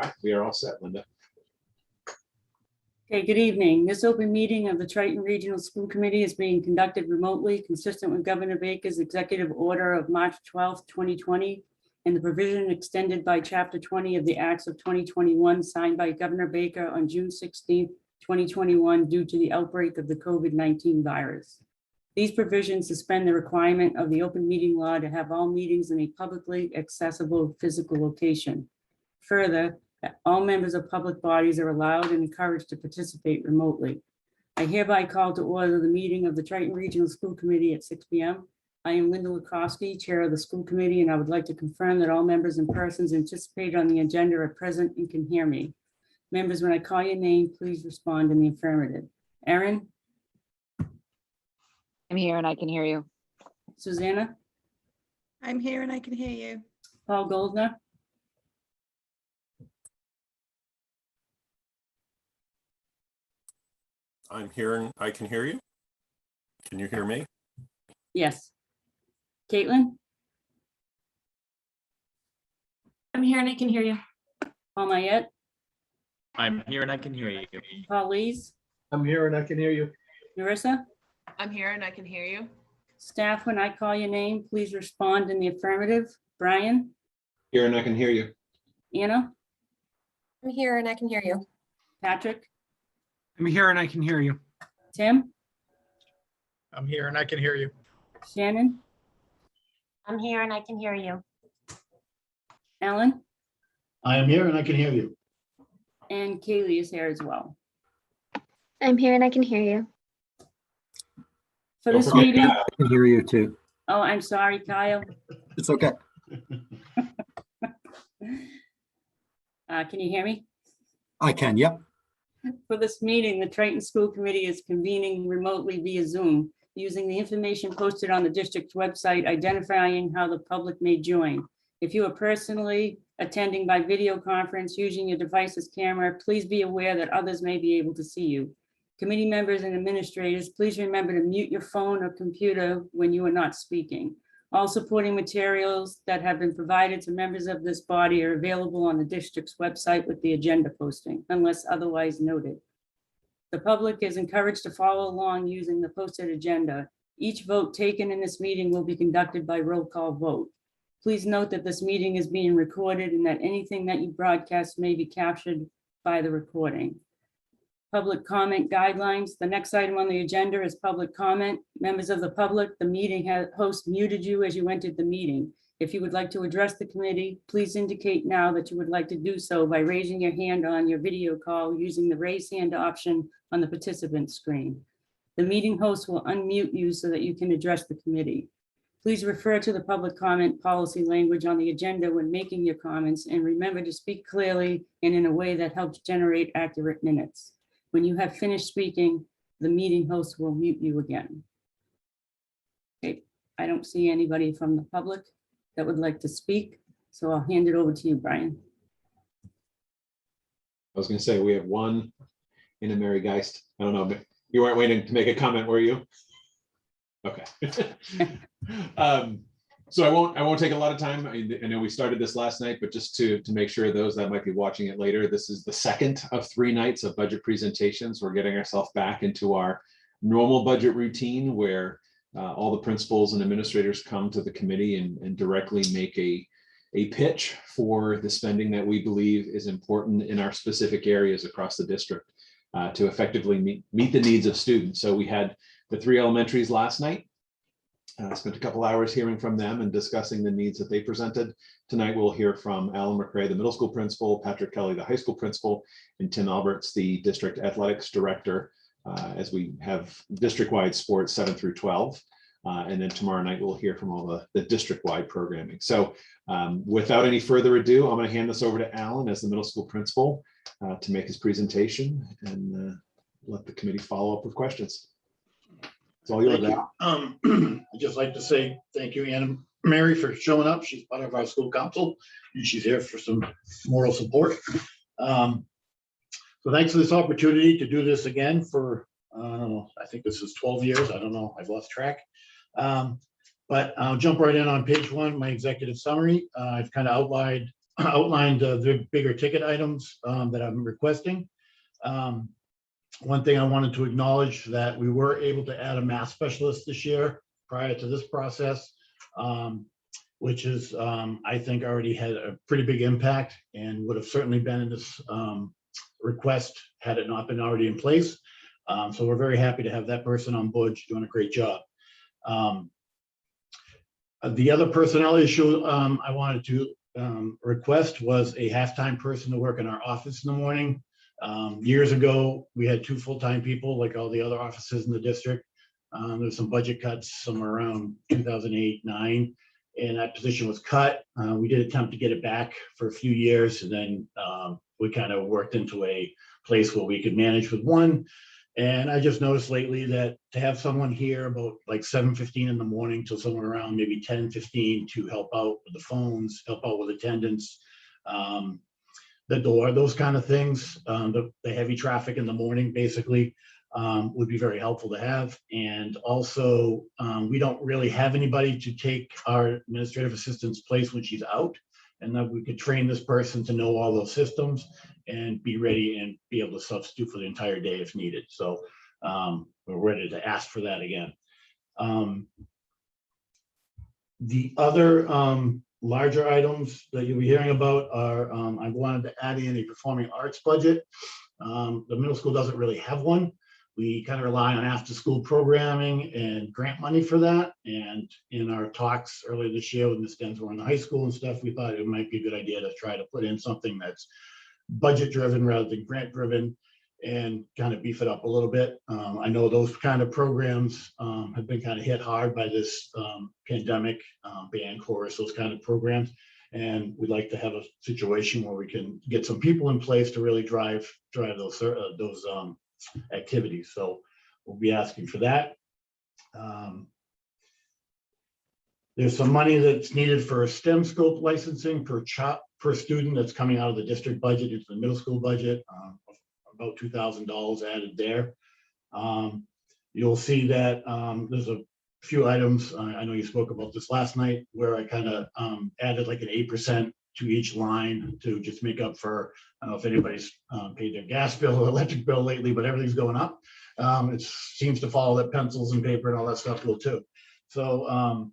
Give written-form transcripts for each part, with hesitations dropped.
right, we are all set, Linda. Okay, good evening. This open meeting of the Triton Regional School Committee is being conducted remotely, consistent with Governor Baker's executive order of March 12th, 2020, and the provision extended by Chapter 20 of the Acts of 2021, signed by Governor Baker on June 16th, 2021, due to the outbreak of the COVID-19 virus. These provisions suspend the requirement of the open meeting law to have all meetings in a publicly accessible physical location. Further, all members of public bodies are allowed and encouraged to participate remotely. I hereby call to order the meeting of the Triton Regional School Committee at 6 p.m. I am Linda Lukowski, Chair of the School Committee, and I would like to confirm that all members and persons anticipated on the agenda are present and can hear me. Members, when I call your name, please respond in the affirmative. Erin? I'm here and I can hear you. Susanna? I'm here and I can hear you. Paul Goldner? I'm here and I can hear you. Can you hear me? Yes. Caitlin? I'm here and I can hear you. Paul Mayette? I'm here and I can hear you. Paul Lees? I'm here and I can hear you. Marissa? I'm here and I can hear you. Staff, when I call your name, please respond in the affirmative. Brian? Here and I can hear you. Anna? I'm here and I can hear you. Patrick? I'm here and I can hear you. Tim? I'm here and I can hear you. Shannon? I'm here and I can hear you. Ellen? I am here and I can hear you. And Kaylee is here as well. I'm here and I can hear you. For Don't this forget meeting, that. I can hear you too. oh, I'm sorry, Kyle. It's okay. Can you hear me? I can, yep. For this meeting, the Triton School Committee is convening remotely via Zoom, using the information posted on the district's website identifying how the public may join. If you are personally attending by video conference using your device's camera, please be aware that others may be able to see you. Committee members and administrators, please remember to mute your phone or computer when you are not speaking. All supporting materials that have been provided to members of this body are available on the district's website with the agenda posting, unless otherwise noted. The public is encouraged to follow along using the posted agenda. Each vote taken in this meeting will be conducted by roll call vote. Please note that this meeting is being recorded and that anything that you broadcast may be captured by the recording. Public comment guidelines. The next item on the agenda is public comment. Members of the public, the meeting host muted you as you entered the meeting. If you would like to address the committee, please indicate now that you would like to do so by raising your hand on your video call using the raise hand option on the participant screen. The meeting host will unmute you so that you can address the committee. Please refer to the public comment policy language on the agenda when making your comments, and remember to speak clearly and in a way that helps generate accurate minutes. When you have finished speaking, the meeting host will mute you again. Okay, I don't see anybody from the public that would like to speak, so I'll hand it over to you, Brian. I was going to say, we have one in a Mary Geist. I don't know, but you weren't waiting to make a comment, were you? Okay. So I won't take a lot of time. I know we started this last night, but just to make sure those that might be watching it later, this is the second of 3 nights of budget presentations. We're getting ourselves back into our normal budget routine where all the principals and administrators come to the committee and directly make a pitch for the spending that we believe is important in our specific areas across the district to effectively meet the needs of students. So we had the 3 elementaries last night. Spent a couple hours hearing from them and discussing the needs that they presented. Tonight, we'll hear from Alan McRae, the middle school principal, Patrick Kelly, the high school principal, and Tim Alberts, the district athletics director, as we have district-wide sports 7 through 12. And then tomorrow night, we'll hear from all the district-wide programming. So without any further ado, I'm going to hand this over to Alan as the middle school principal to make his presentation and let the committee follow up with questions. It's all yours. I'd just like to say thank you, Anna Mary, for showing up. She's part of our school council and she's here for some moral support. So thanks for this opportunity to do this again for, I don't know, I think this is 12 years. I don't know, I've lost track. But I'll jump right in on page 1, my executive summary. I've kind of outlined outlined the bigger ticket items that I'm requesting. One thing I wanted to acknowledge that we were able to add a math specialist this year prior to this process, which is, I think, already had a pretty big impact and would have certainly been in this request had it not been already in place. So we're very happy to have that person on board. She's doing a great job. The other personnel issue I wanted to request was a half-time person to work in our office in the morning. Years ago, we had 2 full-time people like all the other offices in the district. There was some budget cuts somewhere around 2008-9, and that position was cut. We did attempt to get it back for a few years, and then we kind of worked into a place where we could manage with one. And I just noticed lately that to have someone here about like 7:15 in the morning till someone around maybe 10:15 to help out with the phones, help out with attendance, the door, those kind of things, the heavy traffic in the morning basically would be very helpful to have. And also, we don't really have anybody to take our administrative assistant's place when she's out. And that we could train this person to know all those systems and be ready and be able to substitute for the entire day if needed. So we're ready to ask for that again. The other larger items that you'll be hearing about are, I wanted to add in a performing arts budget. The middle school doesn't really have one. We kind of rely on after-school programming and grant money for that. And in our talks earlier this year with Ms. Densmore in the high school and stuff, we thought it might be a good idea to try to put in something that's budget-driven rather than grant-driven and kind of beef it up a little bit. I know those kind of programs have been kind of hit hard by this pandemic, band, chorus, those kind of programs. And we'd like to have a situation where we can get some people in place to really drive those activities. So we'll be asking for that. There's some money that's needed for STEM scope licensing per student that's coming out of the district budget into the middle school budget, about $2,000 added there. You'll see that there's a few items. I know you spoke about this last night where I kind of added like an 8% to each line to just make up for, I don't know if anybody's paid their gas bill or electric bill lately, but everything's going up. It seems to follow that pencils and paper and all that stuff will too. So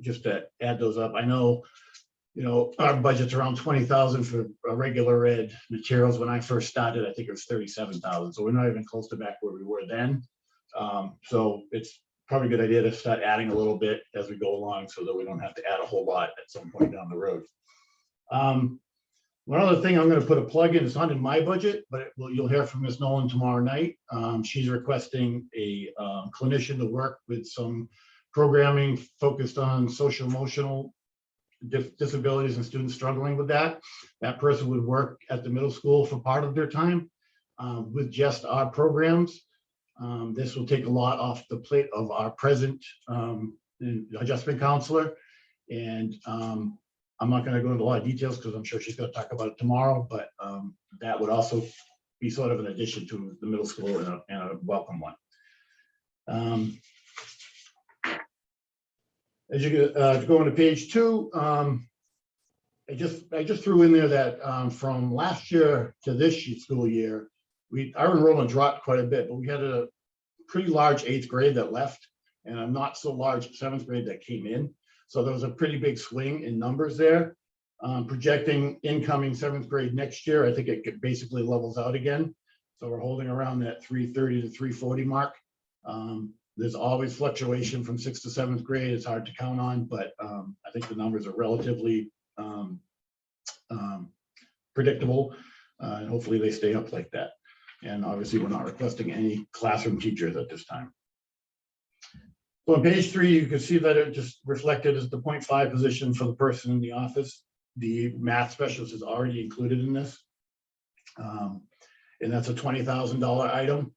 just to add those up, I know, you know, our budget's around 20,000 for a regular ed materials. When I first started, I think it was 37,000. So we're not even close to back where we were then. So it's probably a good idea to start adding a little bit as we go along so that we don't have to add a whole lot at some point down the road. One other thing I'm going to put a plug in, it's not in my budget, but you'll hear from Ms. Nolan tomorrow night. She's requesting a clinician to work with some programming focused on social emotional disabilities and students struggling with that. That person would work at the middle school for part of their time with just our programs. This will take a lot off the plate of our present adjustment counselor. And I'm not going to go into a lot of details because I'm sure she's going to talk about it tomorrow, but that would also be sort of an addition to the middle school and a welcome one. As you go into page 2, I just threw in there that from last year to this school year, our enrollment dropped quite a bit, but we had a pretty large 8th grade that left and a not so large 7th grade that came in. So there was a pretty big swing in numbers there. Projecting incoming 7th grade next year, I think it basically levels out again. So we're holding around that 330 to 340 mark. There's always fluctuation from 6th to 7th grade. It's hard to count on, but I think the numbers are relatively predictable. And hopefully they stay up like that. And obviously we're not requesting any classroom teachers at this time. So on page 3, you can see that it just reflected as the 0.5 position for the person in the office. The math specialist is already included in this. And that's a $20,000 item.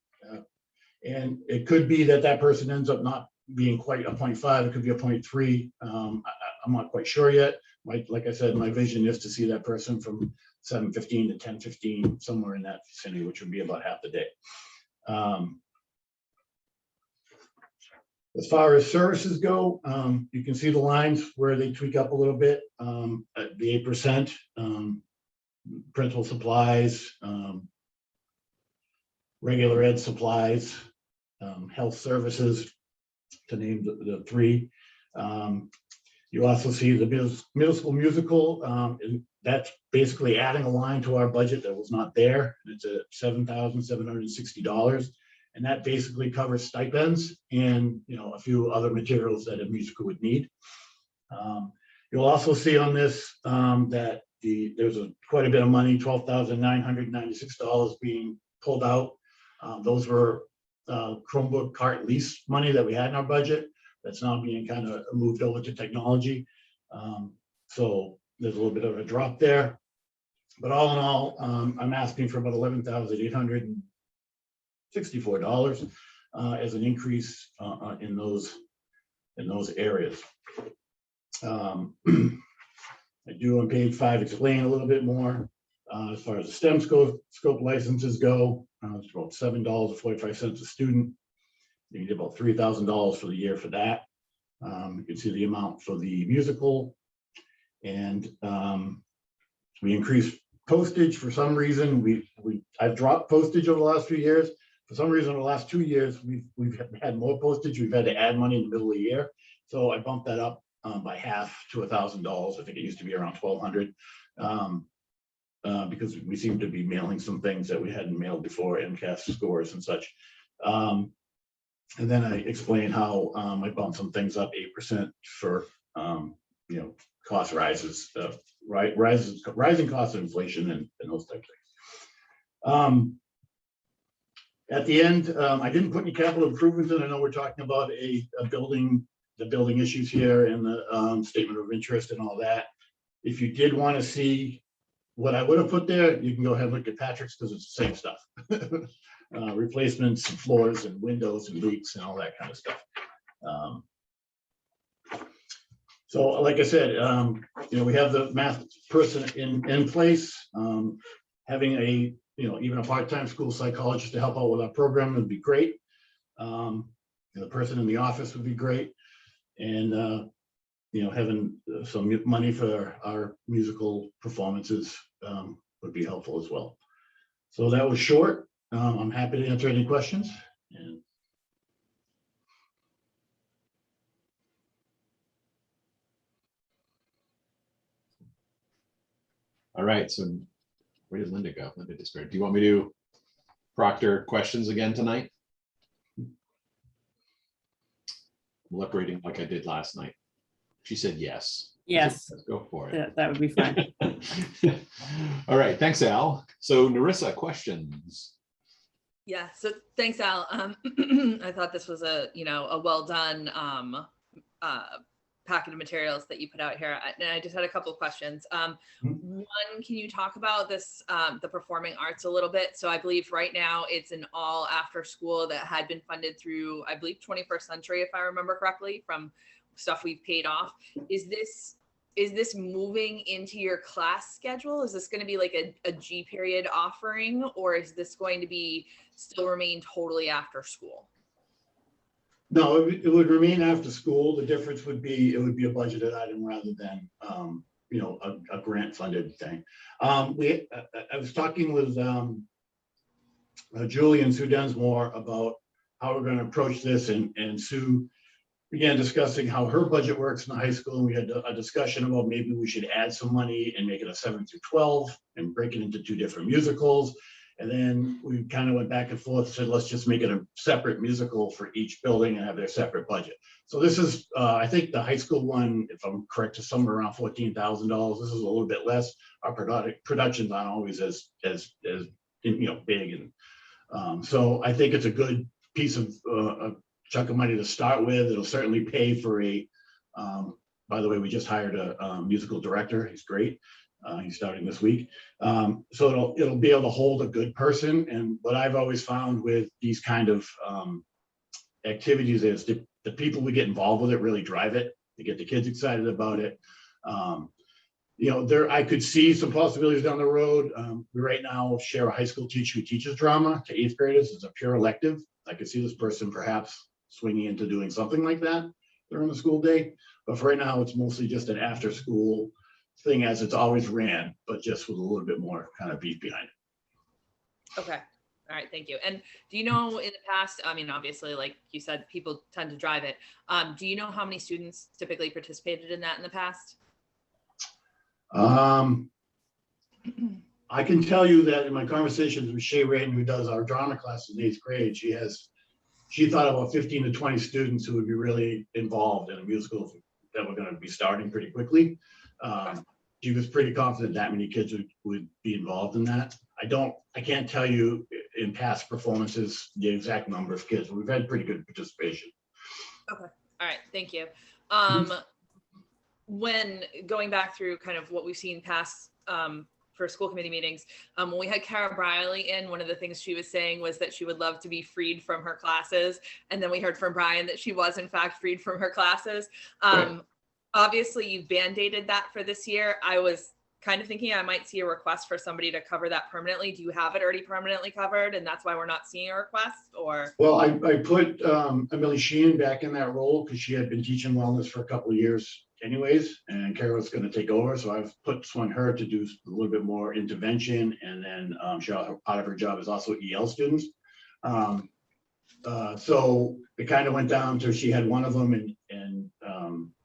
And it could be that that person ends up not being quite a 0.5. It could be a 0.3. I'm not quite sure yet. Like I said, my vision is to see that person from 7:15 to 10:15, somewhere in that vicinity, which would be about half the day. As far as services go, you can see the lines where they tweak up a little bit, at the 8%, principal supplies, regular ed supplies, health services, to name the three. You also see the middle school musical, and that's basically adding a line to our budget that was not there. It's at $7,760. And that basically covers stipends and, a few other materials that a musical would need. You'll also see on this that there's quite a bit of money, $12,996 being pulled out. Those were Chromebook cart lease money that we had in our budget. That's now being kind of moved over to technology. So there's a little bit of a drop there. But all in all, I'm asking for about $11,864 as an increase in those areas. I do on page 5 explain a little bit more as far as the STEM scope licenses go. It's about $7.45 a student. You can get about $3,000 for the year for that. You can see the amount for the musical, and we increased postage for some reason. I've dropped postage over the last few years. For some reason, over the last 2 years, we've had more postage. We've had to add money in the middle of the year, so I bumped that up by half to $1,000. I think it used to be around $1,200 because we seem to be mailing some things that we hadn't mailed before, MCAS scores and such. And then I explained how I bumped some things up 8% for cost rises, rising costs of inflation and those types of things. At the end, I didn't put any capital improvements in. I know we're talking about the building issues here and the statement of interest and all that. If you did want to see what I would have put there, you can go ahead and look at Patrick's because it's the same stuff. Replacements, floors and windows and leaks and all that kind of stuff. So like I said, we have the math person in place. Having even a part-time school psychologist to help out with our program would be great. The person in the office would be great. And having some money for our musical performances would be helpful as well. So that was short. I'm happy to answer any questions. And All right, so where did Linda go? Linda disappeared. Do you want me to proctor questions again tonight? I'm operating like I did last night. She said yes. Yes, Let's go for it. that would be fine. All right, thanks, Al. So Narissa, questions? Yeah, so thanks, Al. I thought this was a well done packet of materials that you put out here. And I just had a couple of questions. One, can you talk about this, the performing arts a little bit? So I believe right now it's an all after school that had been funded through, I believe 21st Century, if I remember correctly, from stuff we've paid off. Is this moving into your class schedule? Is this going to be like a G period offering, or is this going to be still remain totally after school? no, it would remain after school. The difference would be, it would be a budgeted item rather than, a grant funded thing. I was talking with Julie and Sue Densmore about how we're going to approach this, and Sue began discussing how her budget works in the high school. And we had a discussion about maybe we should add some money and make it a 7 through 12 and break it into 2 different musicals. And then we kind of went back and forth, said, let's just make it a separate musical for each building and have their separate budget. So this is, I think the high school one, if I'm correct, is somewhere around $14,000. This is a little bit less. Our productions aren't always as big. And so I think it's a good piece of a chunk of money to start with. It'll certainly pay for by the way, we just hired a musical director. He's great. He's starting this week. So it'll be able to hold a good person. And what I've always found with these kind of activities is the people we get involved with it really drive it. They get the kids excited about it. I could see some possibilities down the road. We right now share a high school teacher who teaches drama to 8th graders. It's a pure elective. I could see this person perhaps swinging into doing something like that during the school day. But for right now, it's mostly just an after-school thing as it's always ran, but just with a little bit more kind of beef behind it. Okay. All right. Thank you. And do you know in the past, I mean, obviously, like you said, people tend to drive it. Do you know how many students typically participated in that in the past? I can tell you that in my conversations with Shay Radin, who does our drama class in 8th grade, she thought about 15 to 20 students who would be really involved in a musical that were going to be starting pretty quickly. She was pretty confident that many kids would be involved in that. I can't tell you in past performances the exact number of kids, but we've had pretty good participation. Okay. All right. Thank you. When going back through kind of what we've seen past for school committee meetings, when we had Kara Briley in, one of the things she was saying was that she would love to be freed from her classes. And then we heard from Brian that she was in fact freed from her classes. Right. Obviously you've band-aided that for this year. I was kind of thinking I might see a request for somebody to cover that permanently. Do you have it already permanently covered and that's why we're not seeing a request, or? Well, I put Emily Sheehan back in that role because she had been teaching wellness for a couple of years anyways, and Kara was going to take over. So I've swung her to do a little bit more intervention, and then part of her job is also EL students. So it kind of went down to she had one of them and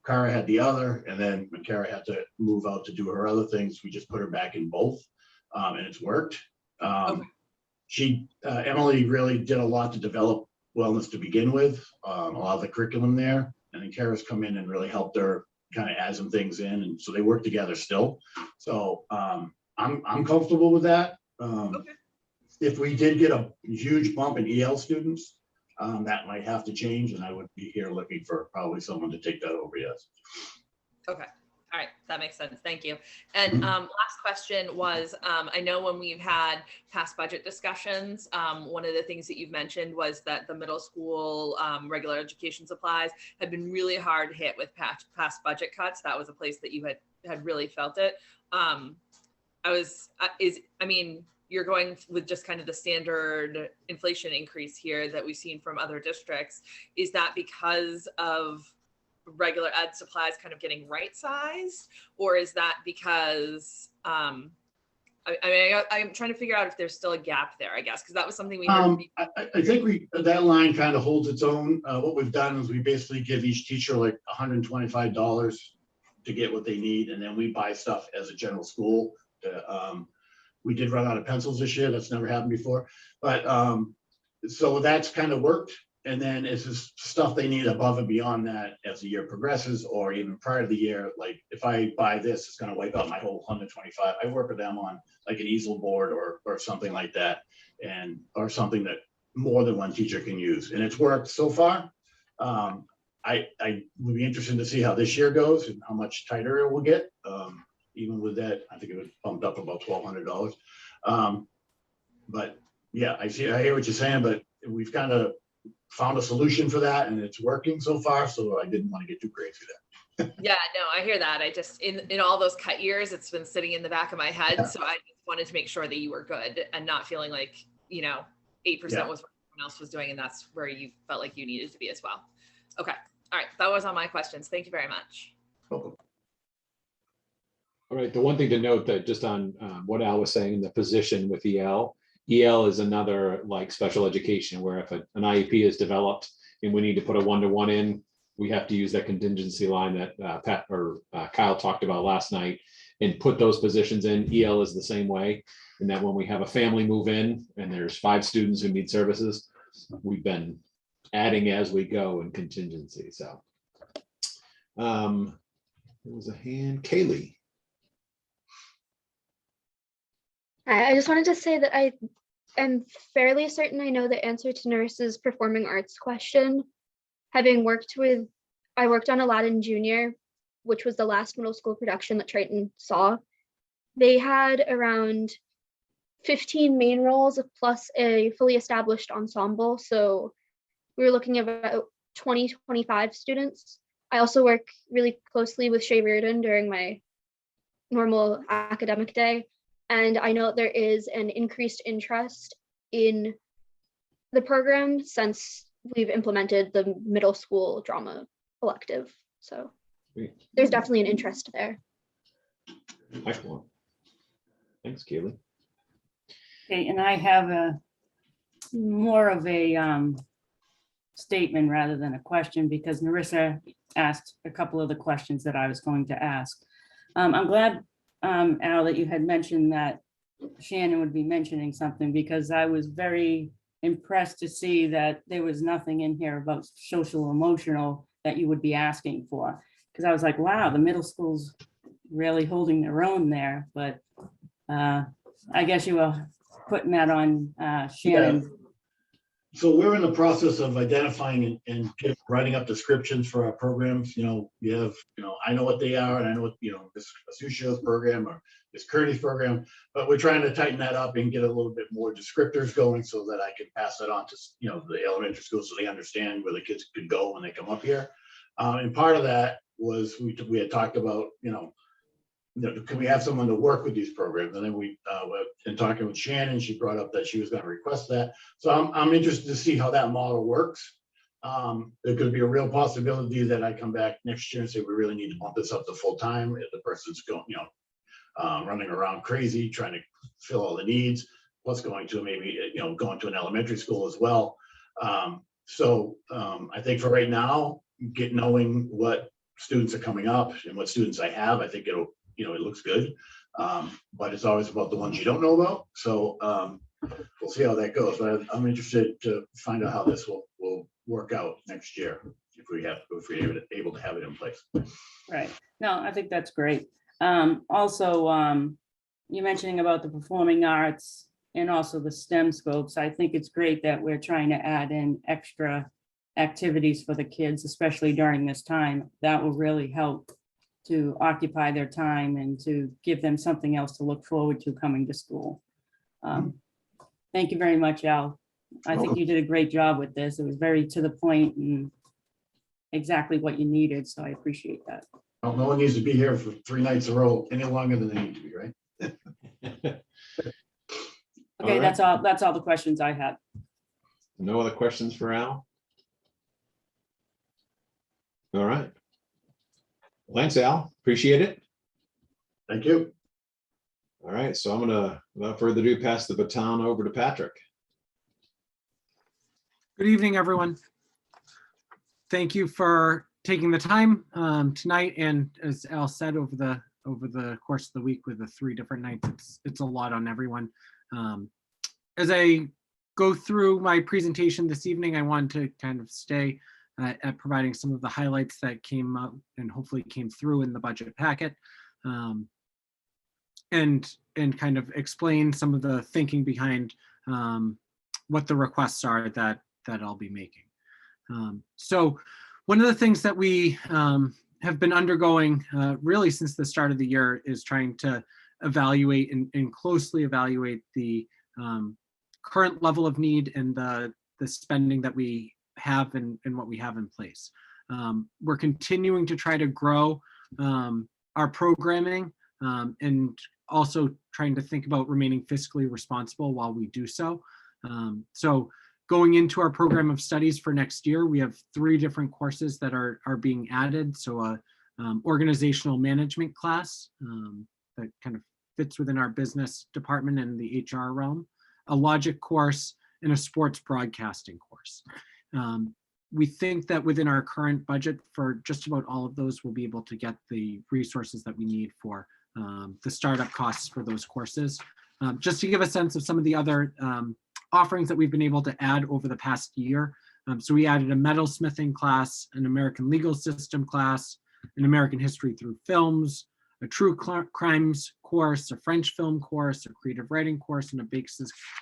Kara had the other, and then when Kara had to move out to do her other things, we just put her back in both, and it's worked. Okay. Emily really did a lot to develop wellness to begin with, a lot of the curriculum there, and then Kara's come in and really helped her kind of add some things in, and so they work together still. So I'm comfortable with that. Okay. If we did get a huge bump in EL students, that might have to change, and I would be here looking for probably someone to take that over, yes. Okay. All right. That makes sense. Thank you. And last question was, I know when we've had past budget discussions, one of the things that you've mentioned was that the middle school regular education supplies had been really hard hit with past budget cuts. That was a place that you had really felt it. You're going with just kind of the standard inflation increase here that we've seen from other districts. Is that because of regular ed supplies kind of getting right sized, or is that because I'm trying to figure out if there's still a gap there, I guess, because that was something we heard. I think that line kind of holds its own. What we've done is we basically give each teacher like $125 to get what they need, and then we buy stuff as a general school. We did run out of pencils this year. That's never happened before, but so that's kind of worked. And then it's just stuff they need above and beyond that as the year progresses, or even prior to the year. Like if I buy this, it's going to wipe out my whole 125. I work with them on like an easel board or something like that, or something that more than one teacher can use. And it's worked so far. I would be interested to see how this year goes and how much tighter it will get. Even with that, I think it was bumped up about $1,200. But yeah, I hear what you're saying, but we've kind of found a solution for that, and it's working so far. So I didn't want to get too crazy there. Yeah, no, I hear that. I just, in all those cut years, it's been sitting in the back of my head. Yeah. So I just wanted to make sure that you were good and not feeling like, 8% was what everyone else was doing. And that's where you felt like you needed to be as well. Okay. All right. That was all my questions. Thank you very much. Welcome. All right, the one thing to note that just on what Al was saying, the position with EL is another like special education where if an IEP is developed and we need to put a one-to-one in, we have to use that contingency line that Pat or Kyle talked about last night and put those positions in. EL is the same way. And that when we have a family move in and there's 5 students who need services, we've been adding as we go in contingency. So there was a hand, Kaylee. I just wanted to say that I am fairly certain I know the answer to Nurse's performing arts question. Having I worked on Aladdin Junior, which was the last middle school production that Triton saw. They had around 15 main roles plus a fully established ensemble. So we were looking at about 20, 25 students. I also work really closely with Shay Reardon during my normal academic day. And I know there is an increased interest in the program since we've implemented the middle school drama elective. So Great. there's definitely an interest there. Excellent. Thanks, Kaylee. Okay, and I have a more of a statement rather than a question, because Narissa asked a couple of the questions that I was going to ask. I'm glad, Al, that you had mentioned that Shannon would be mentioning something, because I was very impressed to see that there was nothing in here about social emotional that you would be asking for. Because I was like, wow, the middle school's really holding their own there, but I guess you were putting that on Shannon. So we're in the process of identifying and writing up descriptions for our programs. We have, I know what they are, and I know what, this Asusha's program or this Kearney's program, but we're trying to tighten that up and get a little bit more descriptors going so that I can pass that on to, the elementary schools so they understand where the kids could go when they come up here. And part of that was we had talked about, can we have someone to work with these programs? And then in talking with Shannon, she brought up that she was going to request that. So I'm interested to see how that model works. There could be a real possibility that I come back next year and say, we really need to bump this up to full time. If the person's going, running around crazy, trying to fill all the needs, plus going to maybe, going to an elementary school as well. So I think for right now, knowing what students are coming up and what students I have, I think it looks good. But it's always about the ones you don't know about. So we'll see how that goes. But I'm interested to find out how this will work out next year if we're able to have it in place. Right. No, I think that's great. Also, you mentioning about the performing arts and also the STEM scopes. I think it's great that we're trying to add in extra activities for the kids, especially during this time. That will really help to occupy their time and to give them something else to look forward to coming to school. Thank you very much, Al. I think you did a great job with this. It was very to the point and exactly what you needed. So I appreciate that. Well, no one needs to be here for 3 nights in a row any longer than they need to be, right? Okay, right. that's all. That's all the questions I had. No other questions for Al? All right. Thanks, Al. Appreciate it. Thank you. All right, so I'm gonna, without further ado, pass the baton over to Patrick. Good evening, everyone. Thank you for taking the time tonight, and as Al said, over the course of the week with the 3 different nights, it's a lot on everyone. As I go through my presentation this evening, I want to kind of stay at providing some of the highlights that came up and hopefully came through in the budget packet, and kind of explain some of the thinking behind what the requests are that I'll be making. So one of the things that we have been undergoing really since the start of the year is trying to evaluate and closely evaluate the current level of need and the spending that we have and what we have in place. We're continuing to try to grow our programming and also trying to think about remaining fiscally responsible while we do so. So going into our program of studies for next year, we have 3 different courses that are being added. So a organizational management class that kind of fits within our business department and the HR realm, a logic course, and a sports broadcasting course. We think that within our current budget for just about all of those, we'll be able to get the resources that we need for the startup costs for those courses. Just to give a sense of some of the other offerings that we've been able to add over the past year. So we added a metalsmithing class, an American legal system class, an American history through films, a true crimes course, a French film course, a creative writing course, and a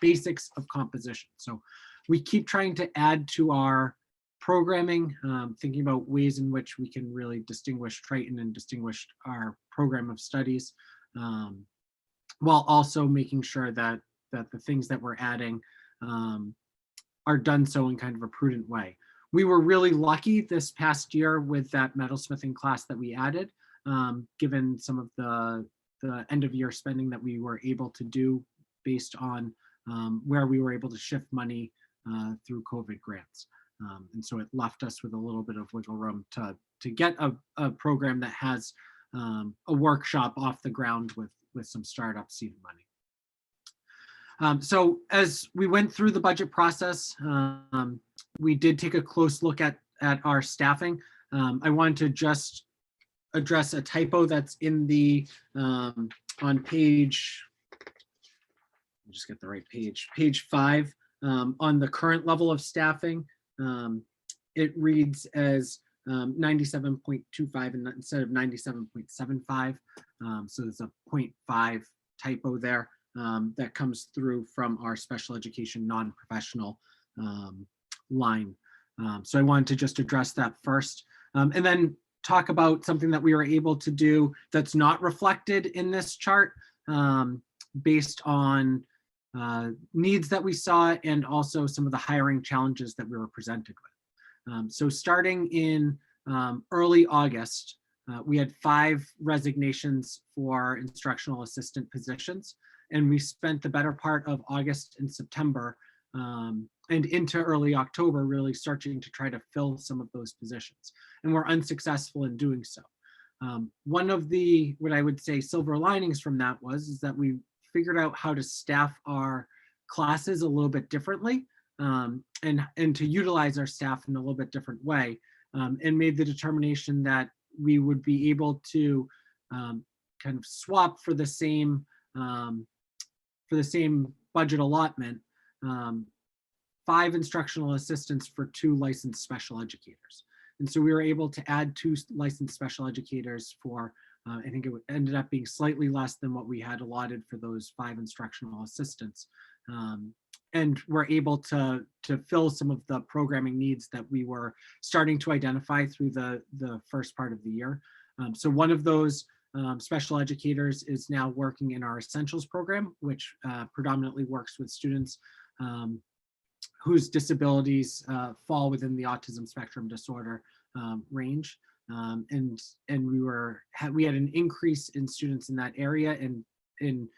basics of composition. So we keep trying to add to our programming, thinking about ways in which we can really distinguish Triton and distinguish our program of studies, while also making sure that the things that we're adding are done so in kind of a prudent way. We were really lucky this past year with that metalsmithing class that we added, given some of the end of year spending that we were able to do based on where we were able to shift money through COVID grants. And so it left us with a little bit of wiggle room to get a program that has a workshop off the ground with some startup seed money. So as we went through the budget process, we did take a close look at our staffing. I wanted to just address a typo that's in the on page, let me just get the right page 5, on the current level of staffing. It reads as 97.25 and instead of 97.75. So there's a 0.5 typo there that comes through from our special education non-professional line. So I wanted to just address that first, and then talk about something that we were able to do that's not reflected in this chart, based on needs that we saw and also some of the hiring challenges that we were presented with. So starting in early August, we had 5 resignations for instructional assistant positions, and we spent the better part of August and September and into early October really searching to try to fill some of those positions, and we're unsuccessful in doing so. One of the, what I would say, silver linings from that is that we figured out how to staff our classes a little bit differently, and to utilize our staff in a little bit different way, and made the determination that we would be able to kind of swap for the same budget allotment, 5 instructional assistants for 2 licensed special educators. And so we were able to add 2 licensed special educators for, I think it ended up being slightly less than what we had allotted for those 5 instructional assistants. And we're able to fill some of the programming needs that we were starting to identify through the first part of the year. So one of those special educators is now working in our Essentials program, which predominantly works with students whose disabilities fall within the autism spectrum disorder range. And we had an increase in students in that area, and in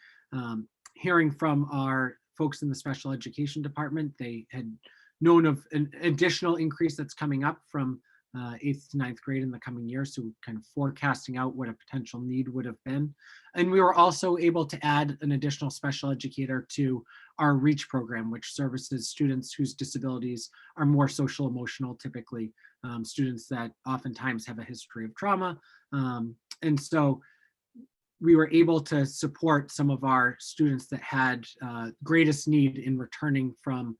hearing from our folks in the special education department, they had known of an additional increase that's coming up from 8th to 9th grade in the coming year. So kind of forecasting out what a potential need would have been. And we were also able to add an additional special educator to our REACH program, which services students whose disabilities are more social emotional, typically students that oftentimes have a history of trauma. And so we were able to support some of our students that had greatest need in returning from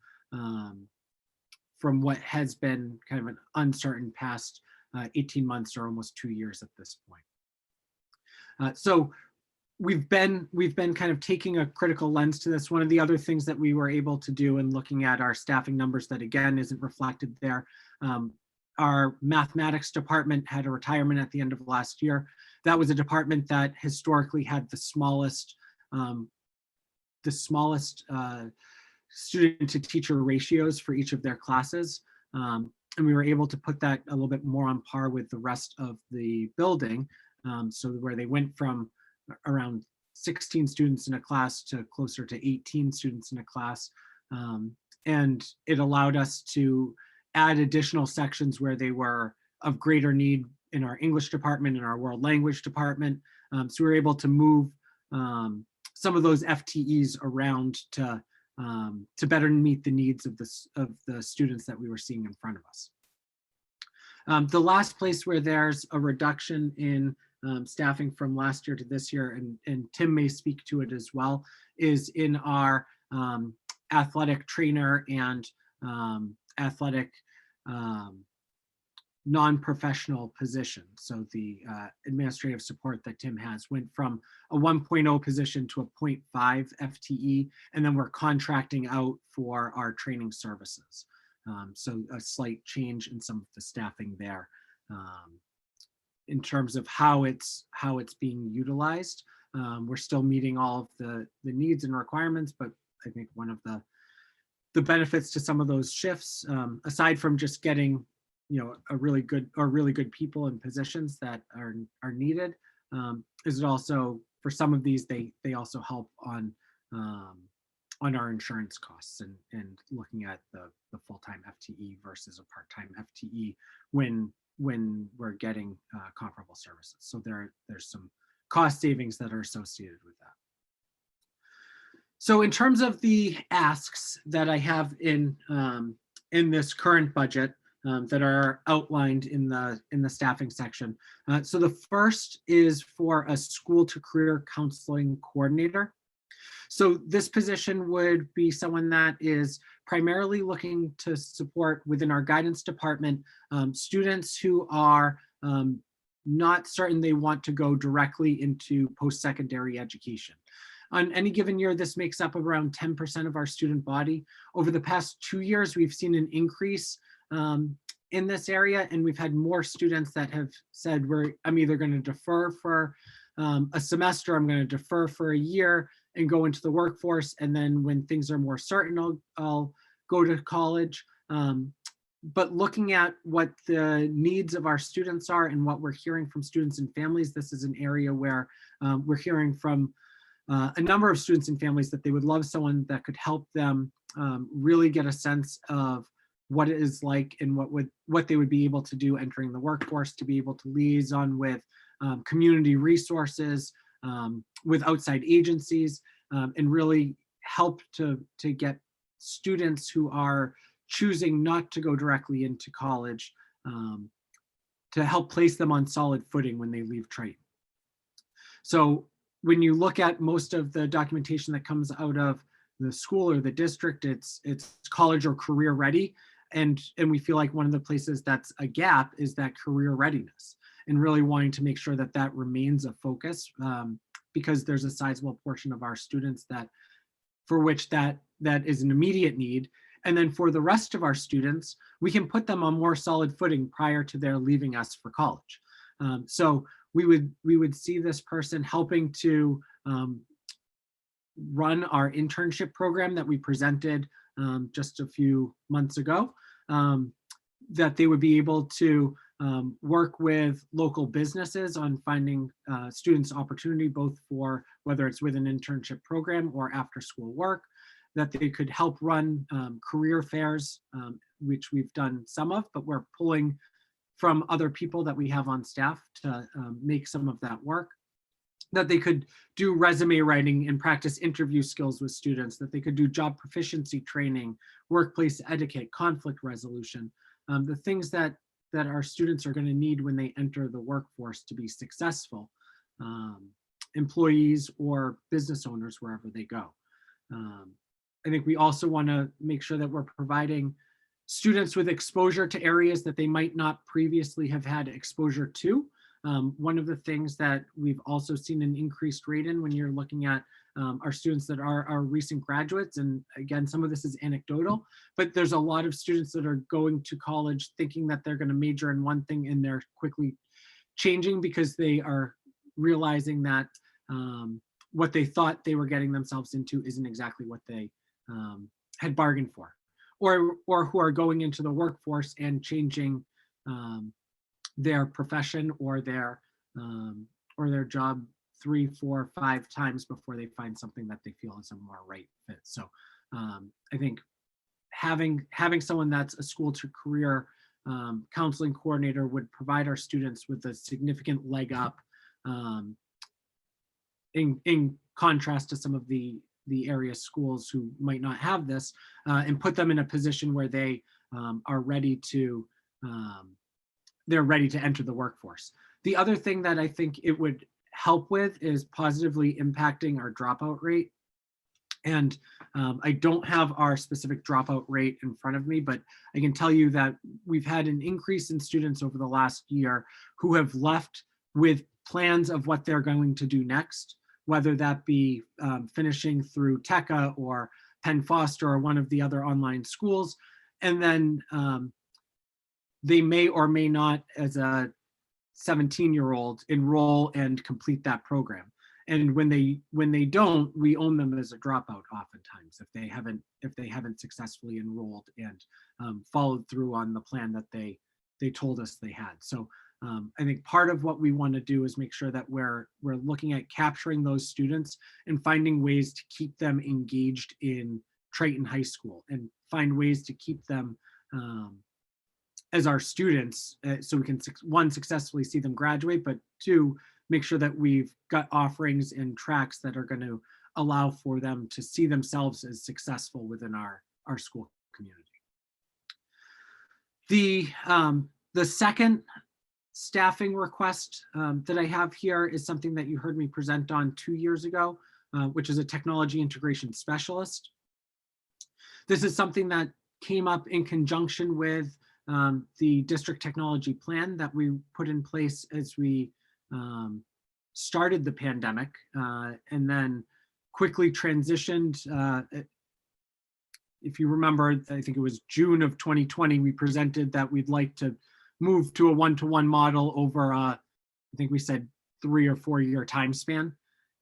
what has been kind of an uncertain past 18 months or almost 2 years at this point. So we've been kind of taking a critical lens to this. One of the other things that we were able to do in looking at our staffing numbers that again isn't reflected there, our mathematics department had a retirement at the end of last year. That was a department that historically had the smallest student to teacher ratios for each of their classes. And we were able to put that a little bit more on par with the rest of the building. So where they went from around 16 students in a class to closer to 18 students in a class. And it allowed us to add additional sections where they were of greater need in our English department and our world language department. So we were able to move some of those FTEs around to better meet the needs of the students that we were seeing in front of us. The last place where there's a reduction in staffing from last year to this year, and Tim may speak to it as well, is in our athletic trainer and athletic non-professional position. So the administrative support that Tim has went from a 1.0 position to a 0.5 FTE, and then we're contracting out for our training services. So a slight change in some of the staffing there in terms of how it's being utilized. We're still meeting all of the needs and requirements, but I think one of the benefits to some of those shifts, aside from just getting really good people in positions that are needed, is it also, for some of these, they also help on on our insurance costs and looking at the full-time FTE versus a part-time FTE when we're getting comparable services. So there's some cost savings that are associated with that. So in terms of the asks that I have in this current budget that are outlined in the staffing section. So the first is for a school to career counseling coordinator. So this position would be someone that is primarily looking to support within our guidance department students who are not certain they want to go directly into post-secondary education. On any given year, this makes up around 10% of our student body. Over the past 2 years, we've seen an increase in this area, and we've had more students that have said, I'm either going to defer for a semester, I'm going to defer for a year and go into the workforce, and then when things are more certain, I'll go to college. But looking at what the needs of our students are and what we're hearing from students and families, this is an area where we're hearing from a number of students and families that they would love someone that could help them really get a sense of what it is like and what they would be able to do entering the workforce, to be able to liaison with community resources, with outside agencies, and really help to get students who are choosing not to go directly into college to help place them on solid footing when they leave Triton. So when you look at most of the documentation that comes out of the school or the district, it's college or career ready. And we feel like one of the places that's a gap is that career readiness, and really wanting to make sure that that remains a focus because there's a sizable portion of our students for which that is an immediate need. And then for the rest of our students, we can put them on more solid footing prior to their leaving us for college. So we would see this person helping to run our internship program that we presented just a few months ago, that they would be able to work with local businesses on finding students opportunity, both for whether it's with an internship program or after school work, that they could help run career fairs, which we've done some of, but we're pulling from other people that we have on staff to make some of that work, that they could do resume writing and practice interview skills with students, that they could do job proficiency training, workplace etiquette, conflict resolution, the things that our students are going to need when they enter the workforce to be successful employees or business owners wherever they go. I think we also want to make sure that we're providing students with exposure to areas that they might not previously have had exposure to. One of the things that we've also seen an increased rate in when you're looking at our students that are our recent graduates, and again, some of this is anecdotal, but there's a lot of students that are going to college thinking that they're going to major in one thing and they're quickly changing because they are realizing that what they thought they were getting themselves into isn't exactly what they had bargained for, or who are going into the workforce and changing their profession or their job 3, 4, 5 times before they find something that they feel is a more right fit. So I think having someone that's a school to career counseling coordinator would provide our students with a significant leg up in contrast to some of the area schools who might not have this, and put them in a position where they are ready to they're ready to enter the workforce. The other thing that I think it would help with is positively impacting our dropout rate. And I don't have our specific dropout rate in front of me, but I can tell you that we've had an increase in students over the last year who have left with plans of what they're going to do next, whether that be finishing through TECA or Penn Foster or one of the other online schools. And then they may or may not, as a 17-year-old, enroll and complete that program. And when they don't, we own them as a dropout oftentimes if they haven't successfully enrolled and followed through on the plan that they told us they had. So I think part of what we want to do is make sure that we're looking at capturing those students and finding ways to keep them engaged in Triton High School and find ways to keep them as our students, so we can, one, successfully see them graduate, but two, make sure that we've got offerings and tracks that are going to allow for them to see themselves as successful within our school community. The second staffing request that I have here is something that you heard me present on 2 years ago, which is a technology integration specialist. This is something that came up in conjunction with the district technology plan that we put in place as we started the pandemic, and then quickly transitioned. If you remember, I think it was June of 2020, we presented that we'd like to move to a one-to-one model over, I think we said 3 or 4 year time span.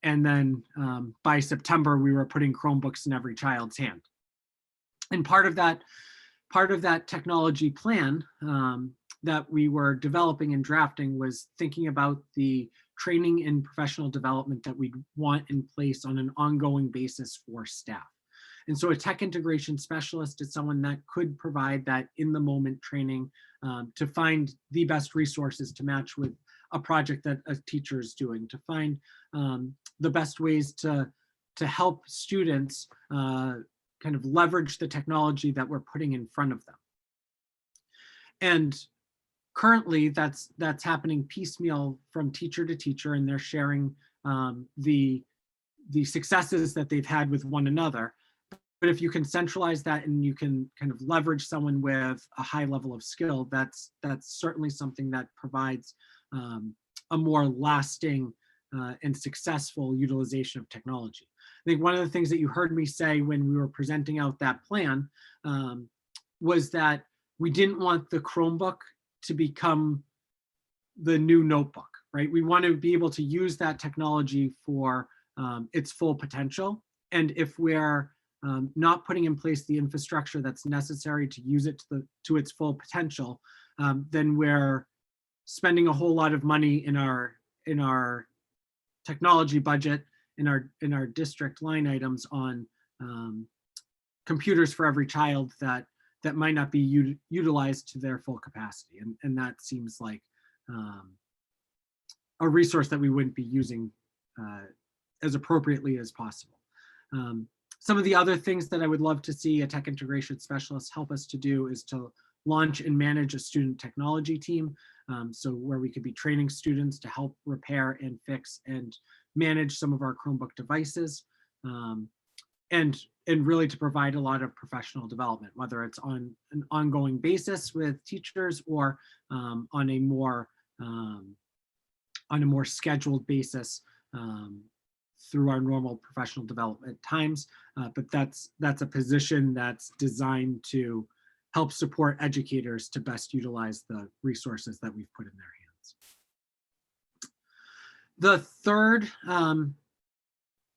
And then by September, we were putting Chromebooks in every child's hand. And part of that technology plan that we were developing and drafting was thinking about the training and professional development that we want in place on an ongoing basis for staff. And so a tech integration specialist is someone that could provide that in the moment training to find the best resources to match with a project that a teacher is doing, to find the best ways to help students kind of leverage the technology that we're putting in front of them. And currently that's happening piecemeal from teacher to teacher, and they're sharing the successes that they've had with one another. But if you can centralize that and you can kind of leverage someone with a high level of skill, that's certainly something that provides a more lasting and successful utilization of technology. I think one of the things that you heard me say when we were presenting out that plan was that we didn't want the Chromebook to become the new notebook, right? We want to be able to use that technology for its full potential. And if we're not putting in place the infrastructure that's necessary to use it to its full potential, then we're spending a whole lot of money in our technology budget, in our district line items on computers for every child that might not be utilized to their full capacity. And that seems like a resource that we wouldn't be using as appropriately as possible. Some of the other things that I would love to see a tech integration specialist help us to do is to launch and manage a student technology team. So where we could be training students to help repair and fix and manage some of our Chromebook devices, and really to provide a lot of professional development, whether it's on an ongoing basis with teachers or on a more scheduled basis through our normal professional development times. But that's a position that's designed to help support educators to best utilize the resources that we've put in their hands.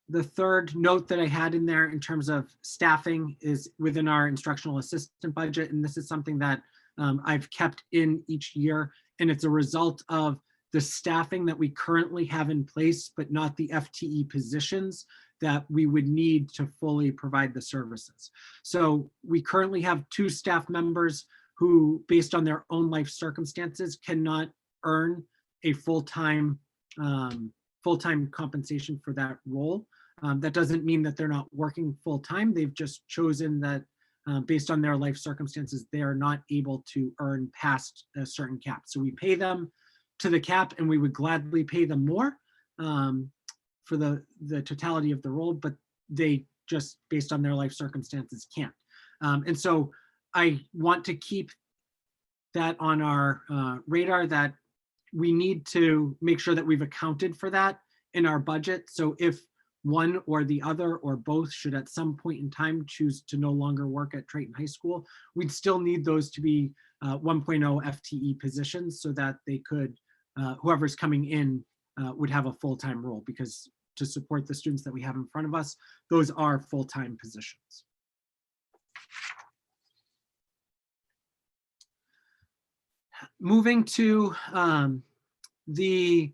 The third note that I had in there in terms of staffing is within our instructional assistant budget. And this is something that I've kept in each year. And it's a result of the staffing that we currently have in place, but not the FTE positions that we would need to fully provide the services. So we currently have 2 staff members who, based on their own life circumstances, cannot earn a full-time compensation for that role. That doesn't mean that they're not working full-time. They've just chosen that based on their life circumstances, they are not able to earn past a certain cap. So we pay them to the cap, and we would gladly pay them more for the totality of the role, but they just, based on their life circumstances, can't. And so I want to keep that on our radar, that we need to make sure that we've accounted for that in our budget. So if one or the other or both should at some point in time choose to no longer work at Triton High School, we'd still need those to be 1.0 FTE positions so that they could, whoever's coming in would have a full-time role, because to support the students that we have in front of us, those are full-time positions. moving to the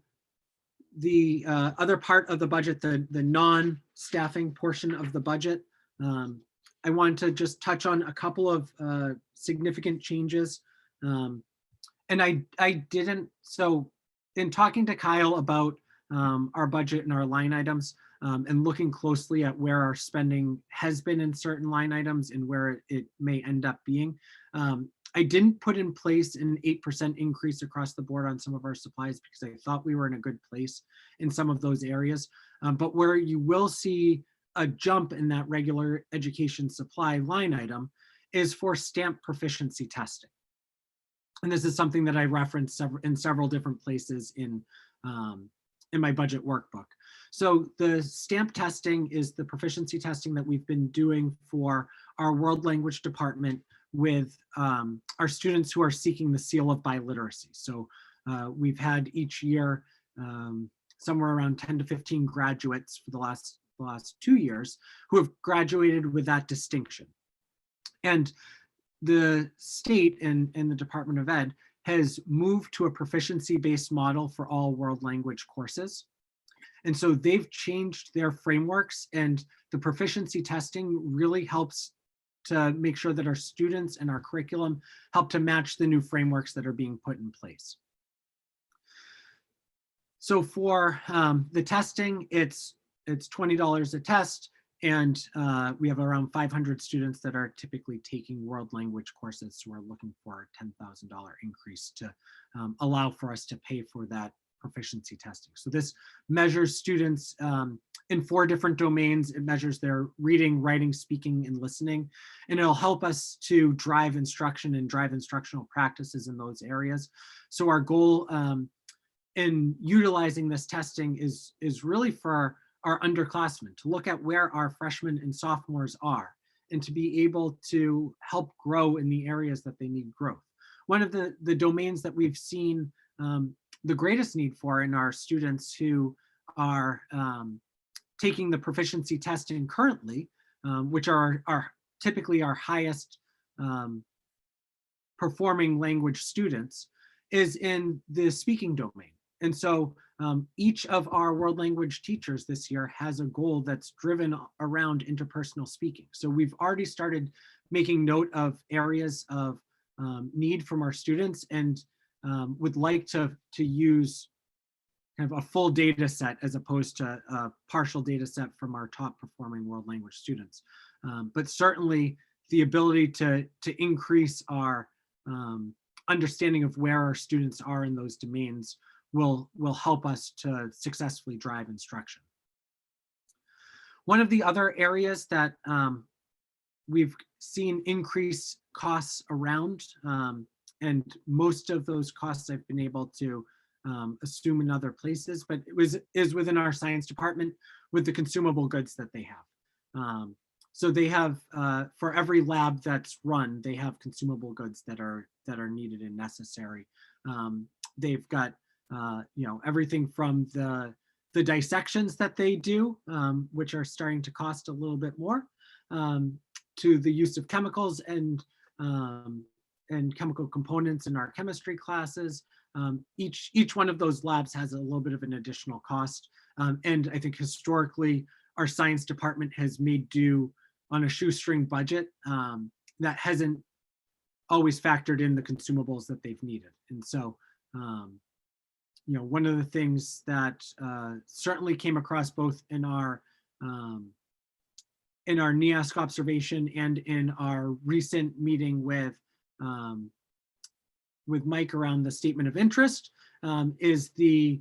other part of the budget, the non-staffing portion of the budget. I wanted to just touch on a couple of significant changes. And I didn't, so in talking to Kyle about our budget and our line items, and looking closely at where our spending has been in certain line items and where it may end up being, I didn't put in place an 8% increase across the board on some of our supplies because I thought we were in a good place in some of those areas. But where you will see a jump in that regular education supply line item is for stamp proficiency testing. And this is something that I referenced in several different places in my budget workbook. So the stamp testing is the proficiency testing that we've been doing for our world language department with our students who are seeking the seal of biliteracy. So we've had each year somewhere around 10 to 15 graduates for the last 2 years who have graduated with that distinction. And the state and the Department of Ed has moved to a proficiency-based model for all world language courses. And so they've changed their frameworks, and the proficiency testing really helps to make sure that our students and our curriculum help to match the new frameworks that are being put in place. So for the testing, it's $20 a test, and we have around 500 students that are typically taking world language courses. So we're looking for a $10,000 increase to allow for us to pay for that proficiency testing. So this measures students in 4 different domains. It measures their reading, writing, speaking, and listening, and it'll help us to drive instruction and drive instructional practices in those areas. So our goal in utilizing this testing is really for our underclassmen to look at where our freshmen and sophomores are and to be able to help grow in the areas that they need growth. One of the domains that we've seen the greatest need for in our students who are taking the proficiency testing currently, which are typically our highest performing language students, is in the speaking domain. And so each of our world language teachers this year has a goal that's driven around interpersonal speaking. So we've already started making note of areas of need from our students, and would like to use kind of a full data set as opposed to a partial data set from our top performing world language students. But certainly the ability to increase our understanding of where our students are in those domains will help us to successfully drive instruction. One of the other areas that we've seen increase costs around, and most of those costs I've been able to assume in other places, but is within our science department with the consumable goods that they have. So they have, for every lab that's run, they have consumable goods that are needed and necessary. They've got everything from the dissections that they do, which are starting to cost a little bit more, to the use of chemicals and chemical components in our chemistry classes. Each one of those labs has a little bit of an additional cost. And I think historically, our science department has made do on a shoestring budget that hasn't always factored in the consumables that they've needed. And so, one of the things that certainly came across both in our NEASC observation and in our recent meeting with Mike around the statement of interest is the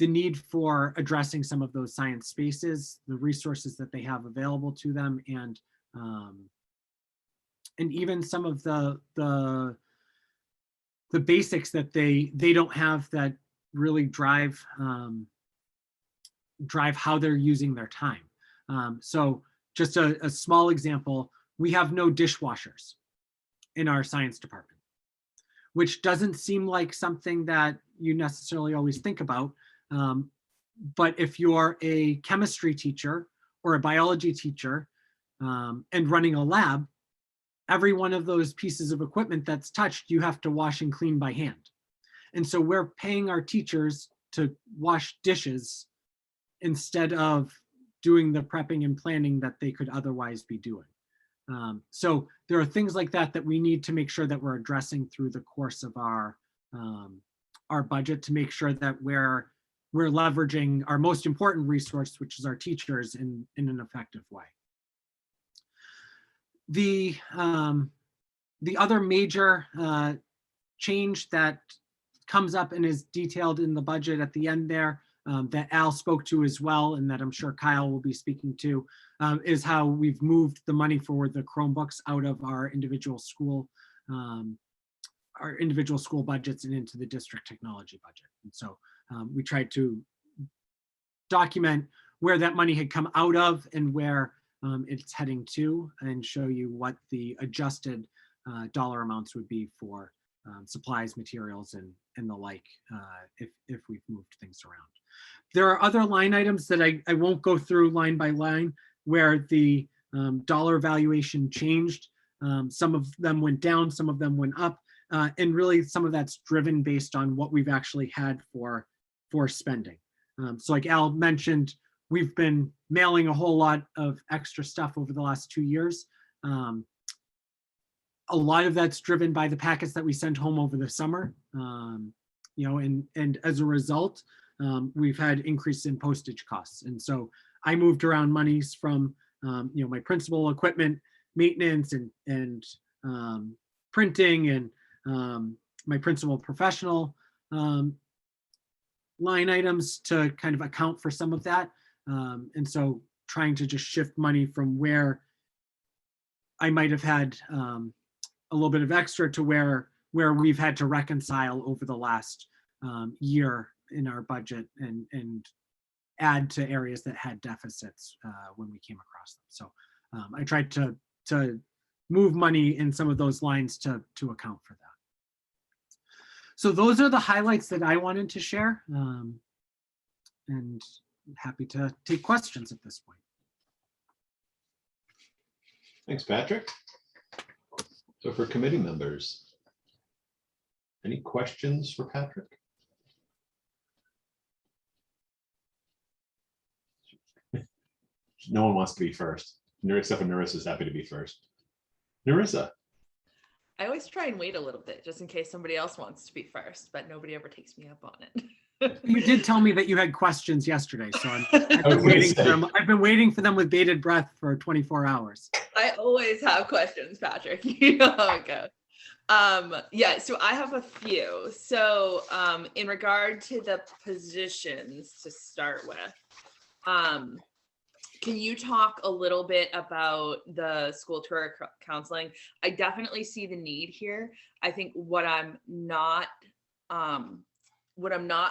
need for addressing some of those science spaces, the resources that they have available to them, and even some of the basics that they don't have that really drive how they're using their time. So just a small example, we have no dishwashers in our science department, which doesn't seem like something that you necessarily always think about. But if you're a chemistry teacher or a biology teacher and running a lab, every one of those pieces of equipment that's touched, you have to wash and clean by hand. And so we're paying our teachers to wash dishes instead of doing the prepping and planning that they could otherwise be doing. So there are things like that that we need to make sure that we're addressing through the course of our budget to make sure that we're leveraging our most important resource, which is our teachers, in an effective way. The other major change that comes up and is detailed in the budget at the end there, that Al spoke to as well, and that I'm sure Kyle will be speaking to, is how we've moved the money for the Chromebooks out of our individual school budgets and into the district technology budget. And so we tried to document where that money had come out of and where it's heading to, and show you what the adjusted dollar amounts would be for supplies, materials, and the like, if we've moved things around. There are other line items that I won't go through line by line where the dollar valuation changed. Some of them went down, some of them went up, and really some of that's driven based on what we've actually had for spending. So like Al mentioned, we've been mailing a whole lot of extra stuff over the last 2 years. A lot of that's driven by the packets that we sent home over the summer, and as a result, we've had increase in postage costs. And so I moved around monies from, my principal equipment maintenance and printing, and my principal professional line items to kind of account for some of that. And so trying to just shift money from where I might have had a little bit of extra to where we've had to reconcile over the last year in our budget, and add to areas that had deficits when we came across them. So I tried to move money in some of those lines to account for that. So those are the highlights that I wanted to share, and happy to take questions at this point. Thanks, Patrick. So for committee members, any questions for Patrick? No one wants to be first, except for Narissa's happy to be first. Narissa. I always try and wait a little bit just in case somebody else wants to be first, but nobody ever takes me up on it. You did tell me that you had questions yesterday, so I've been waiting for them with bated breath for 24 hours. I always have questions, Patrick. You know how it goes. Yeah, so I have a few. So in regard to the positions to start with, can you talk a little bit about the school tour counseling? I definitely see the need here. I think what I'm not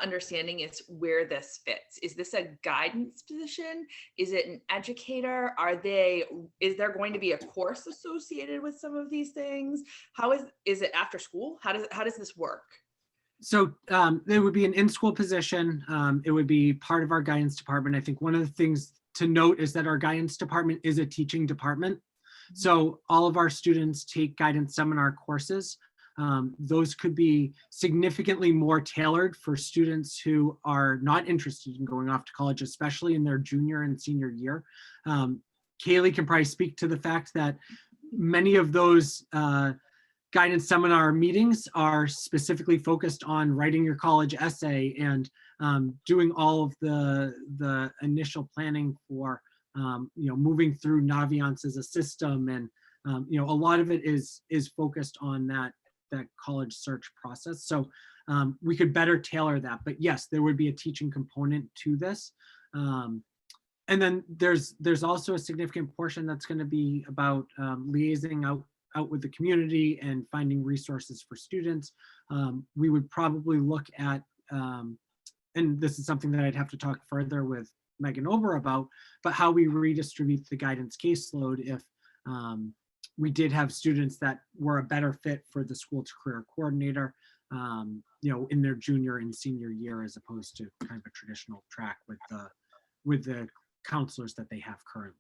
understanding is where this fits. Is this a guidance position? Is it an educator? Is there going to be a course associated with some of these things? Is it after school? How does this work? So there would be an in-school position. It would be part of our guidance department. I think one of the things to note is that our guidance department is a teaching department. So all of our students take guidance seminar courses. Those could be significantly more tailored for students who are not interested in going off to college, especially in their junior and senior year. Kaylee can probably speak to the fact that many of those guidance seminar meetings are specifically focused on writing your college essay and doing all of the initial planning for moving through Naviance as a system, and a lot of it is focused on that college search process. So we could better tailor that, but yes, there would be a teaching component to this. And then there's also a significant portion that's going to be about liaising out with the community and finding resources for students. We would probably look at, and this is something that I'd have to talk further with Megan Ober about, but how we redistribute the guidance caseload if we did have students that were a better fit for the school to career coordinator, in their junior and senior year, as opposed to kind of a traditional track with the counselors that they have currently.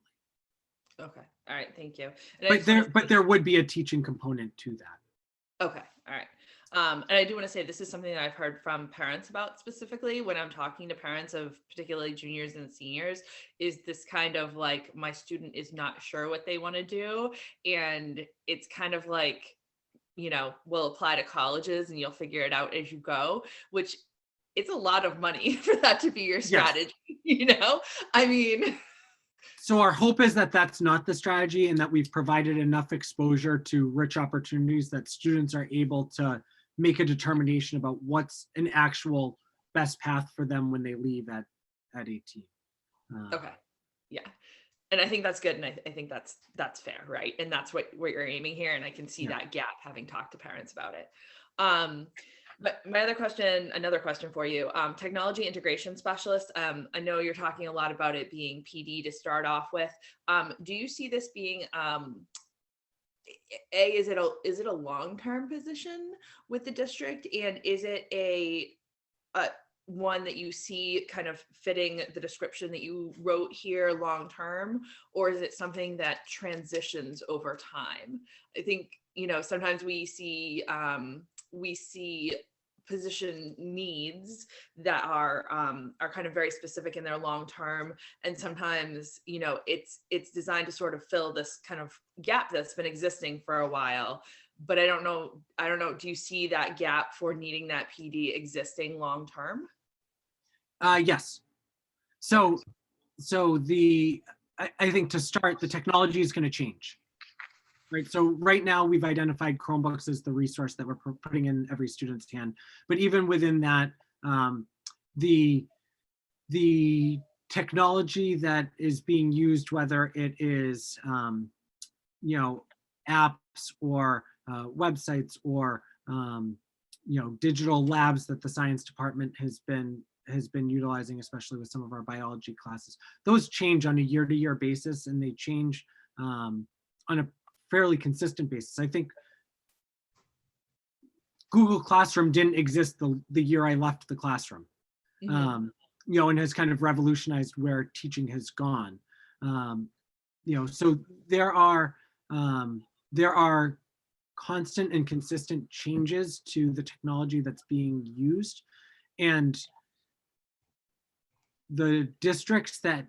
Okay, all right, thank you. And But there would be a teaching component to that. Okay, all right. And I do want to say this is something that I've heard from parents about specifically when I'm talking to parents of particularly juniors and seniors, is this kind of like, my student is not sure what they want to do. And it's kind of like, we'll apply to colleges and you'll figure it out as you go, which it's a lot of money for that to be your strategy, I mean. So our hope is that that's not the strategy and that we've provided enough exposure to rich opportunities that students are able to make a determination about what's an actual best path for them when they leave at 18. Okay. Yeah. And I think that's good. And I think that's fair. Right. And that's what you're aiming here. And I can see that gap having talked to parents about it. But my another question for you, technology integration specialist. I know you're talking a lot about it being PD to start off with. Do you see this being, is it a long-term position with the district? And is it a one that you see kind of fitting the description that you wrote here long-term, or is it something that transitions over time? I think, sometimes we see position needs that are kind of very specific in their long term, and sometimes it's designed to sort of fill this kind of gap that's been existing for a while. But I don't know, do you see that gap for needing that PD existing long term? Yes. So I think to start, the technology is going to change. Right. So right now we've identified Chromebooks as the resource that we're putting in every student's hand. But even within that, the technology that is being used, whether it is, apps or websites or, digital labs that the science department has been utilizing, especially with some of our biology classes, those change on a year-to-year basis, and they change on a fairly consistent basis. I think Google Classroom didn't exist the year I left the classroom, and has kind of revolutionized where teaching has gone. So there are constant and consistent changes to the technology that's being used, and the districts that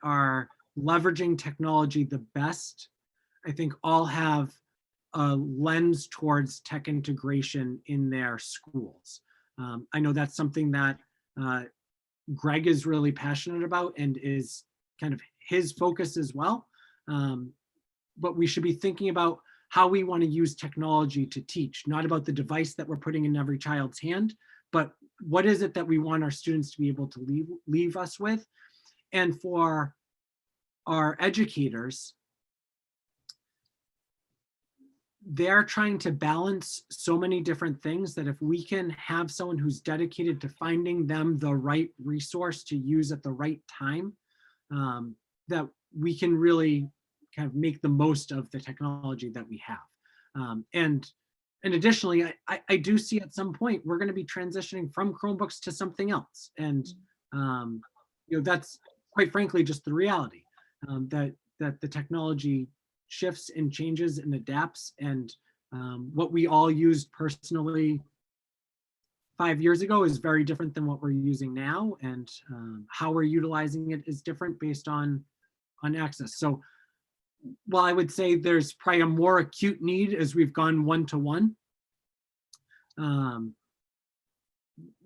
are leveraging technology the best, I think, all have a lens towards tech integration in their schools. I know that's something that Greg is really passionate about and is kind of his focus as well. But we should be thinking about how we want to use technology to teach, not about the device that we're putting in every child's hand, but what is it that we want our students to be able to leave us with? And for our educators, they're trying to balance so many different things that if we can have someone who's dedicated to finding them the right resource to use at the right time, that we can really kind of make the most of the technology that we have. And additionally, I do see at some point we're going to be transitioning from Chromebooks to something else. And that's quite frankly just the reality, that the technology shifts and changes and adapts, and what we all used personally 5 years ago is very different than what we're using now, and how we're utilizing it is different based on access. So while I would say there's probably a more acute need as we've gone one-to-one,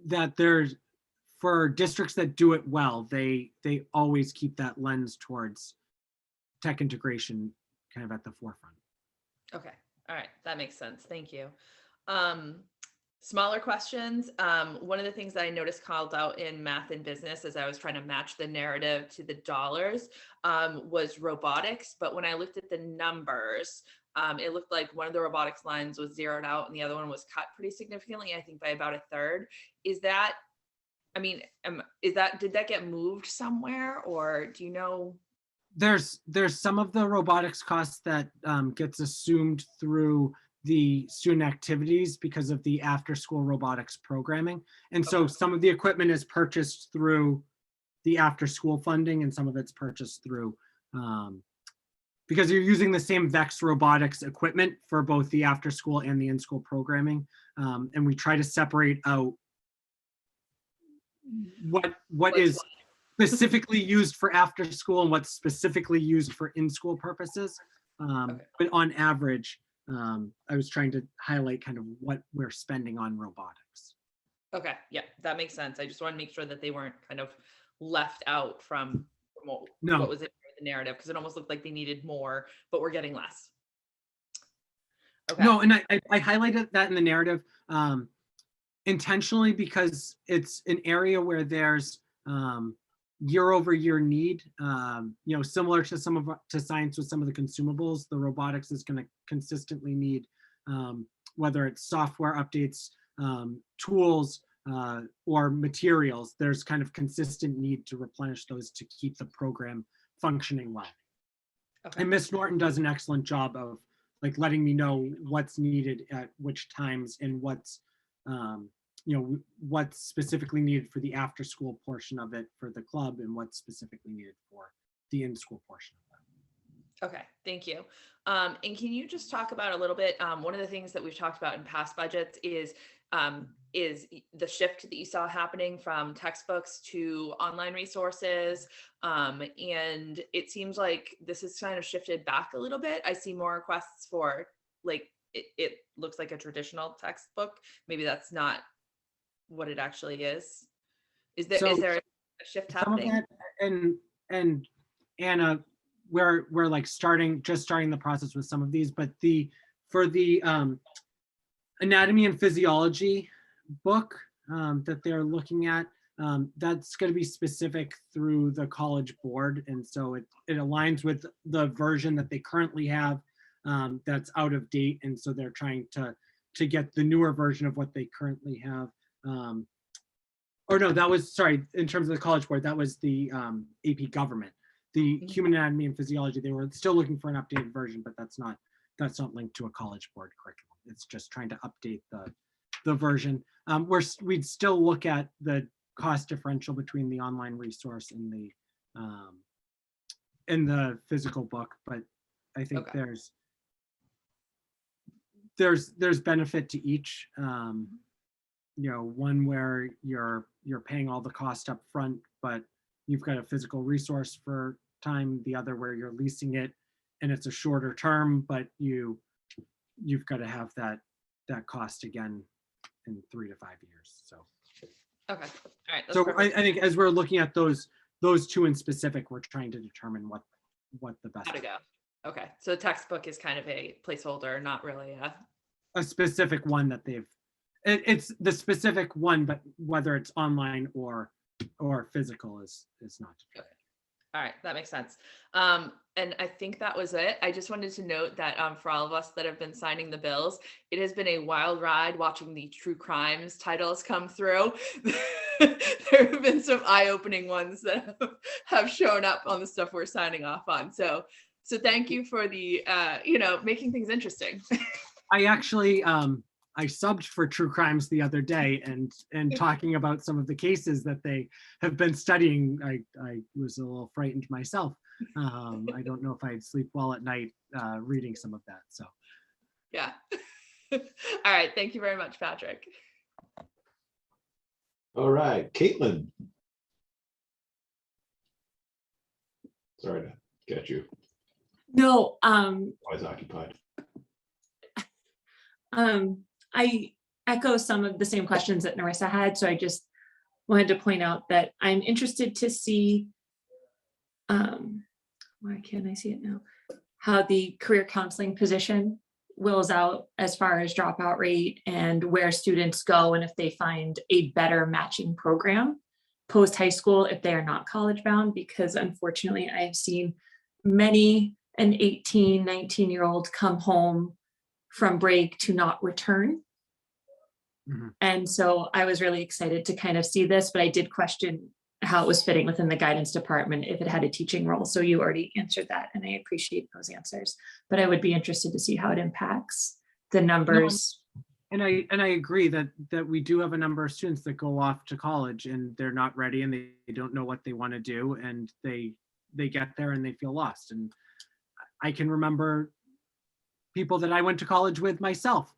that there's, for districts that do it well, they always keep that lens towards tech integration kind of at the forefront. Okay. All right. That makes sense. Thank you. Smaller questions. One of the things that I noticed called out in math and business as I was trying to match the narrative to the dollars was robotics. But when I looked at the numbers, it looked like one of the robotics lines was zeroed out and the other one was cut pretty significantly, I think by about a third. Is that, did that get moved somewhere, or do you know? There's some of the robotics costs that gets assumed through the student activities because of the after school robotics programming. And so some of the equipment is purchased through the after school funding and some of it's purchased through because you're using the same VEX robotics equipment for both the after school and the in-school programming. And we try to separate out what is specifically used for after school and what's specifically used for in-school purposes. But on average, I was trying to highlight kind of what we're spending on robotics. Okay, yeah, that makes sense. I just want to make sure that they weren't kind of left out from No. what was in the narrative, because it almost looked like they needed more, but we're getting less. Okay. No, and I highlighted that in the narrative intentionally because it's an area where there's year over year need, similar to to science with some of the consumables. The robotics is going to consistently need, whether it's software updates, tools, or materials. There's kind of consistent need to replenish those to keep the program functioning well. Okay. And Miss Norton does an excellent job of like letting me know what's needed at which times and what's what's specifically needed for the after school portion of it for the club and what's specifically needed for the in-school portion of that. Okay, thank you. And can you just talk about a little bit, one of the things that we've talked about in past budgets is the shift that you saw happening from textbooks to online resources. And it seems like this has kind of shifted back a little bit. I see more requests for like, it looks like a traditional textbook. Maybe that's not what it actually is. Is there a shift happening? Some of that, and Anna, we're like starting the process with some of these, but for the anatomy and physiology book that they're looking at, that's going to be specific through the college board, and so it aligns with the version that they currently have that's out of date, and so they're trying to get the newer version of what they currently have. Or no, that was, sorry, in terms of the college board, that was the AP government. The human anatomy and physiology, they were still looking for an updated version, but that's not linked to a college board curriculum. It's just trying to update the version. We'd still look at the cost differential between the online resource and the physical book, but I think Okay. there's benefit to each. One where you're paying all the cost up front, but you've got a physical resource for time. The other where you're leasing it and it's a shorter term, but you've got to have that cost again in 3 to 5 years. So Okay, all right. That's so perfect. I think as we're looking at those two in specific, we're trying to determine what the best How to go. Okay, so the textbook is kind of a placeholder, not really a specific one that it's the specific one, but whether it's online or physical is not. Okay. All right, that makes sense. And I think that was it. I just wanted to note that for all of us that have been signing the bills, it has been a wild ride watching the true crimes titles come through. There have been some eye-opening ones that have shown up on the stuff we're signing off on. So thank you for the making things interesting. I actually I subbed for True Crimes the other day and talking about some of the cases that they have been studying. I was a little frightened myself. I don't know if I'd sleep well at night reading some of that. So Yeah. All right. Thank you very much, Patrick. All right, Caitlin. Sorry to get you. No, Always occupied. I echo some of the same questions that Narissa had, so I just wanted to point out that I'm interested to see, why can't I see it now? How the career counseling position wills out as far as dropout rate and where students go and if they find a better matching program post high school if they are not college bound, because unfortunately I have seen many an 18, 19-year-old come home from break to not return. Mhm. And so I was really excited to kind of see this, but I did question how it was fitting within the guidance department if it had a teaching role. So you already answered that and I appreciate those answers, but I would be interested to see how it impacts the numbers. and I agree that we do have a number of students that go off to college and they're not ready and they don't know what they want to do and they get there and they feel lost. And I can remember people that I went to college with myself,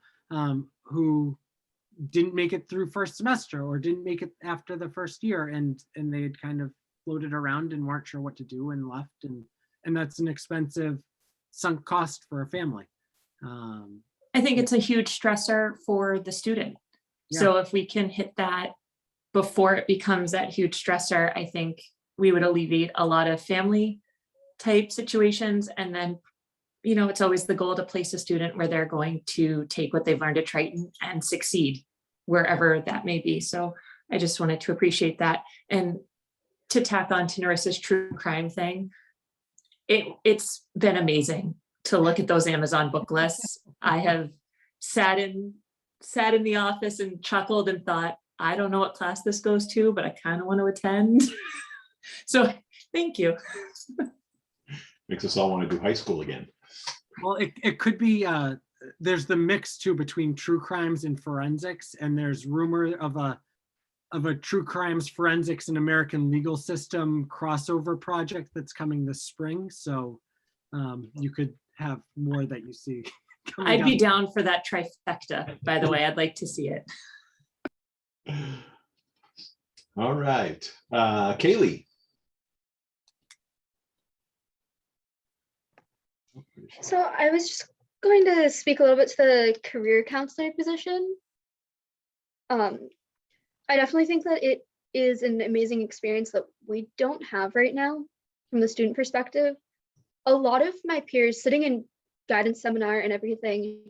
who didn't make it through first semester or didn't make it after the first year, and they had kind of floated around and weren't sure what to do and left, and that's an expensive sunk cost for a family. I think it's a huge stressor for the student. So if we can hit that before it becomes that huge stressor, I think we would alleviate a lot of family type situations. And then, you know, it's always the goal to place a student where they're going to take what they've learned at Triton and succeed wherever that may be. So I just wanted to appreciate that. And to tack on to Narissa's true crime thing, it's been amazing to look at those Amazon book lists. I have sat in the office and chuckled and thought, I don't know what class this goes to, but I kind of want to attend. So thank you. Makes us all want to do high school again. Well, it could be, there's the mix too between true crimes and forensics, and there's rumor of a true crimes forensics and American legal system crossover project that's coming this spring. So you could have more that you see. I'd be down for that trifecta, by the way. I'd like to see it. All right, Kaylee. So I was just going to speak a little bit to the career counselor position. I definitely think that it is an amazing experience that we don't have right now from the student perspective. A lot of my peers sitting in guidance seminar and everything,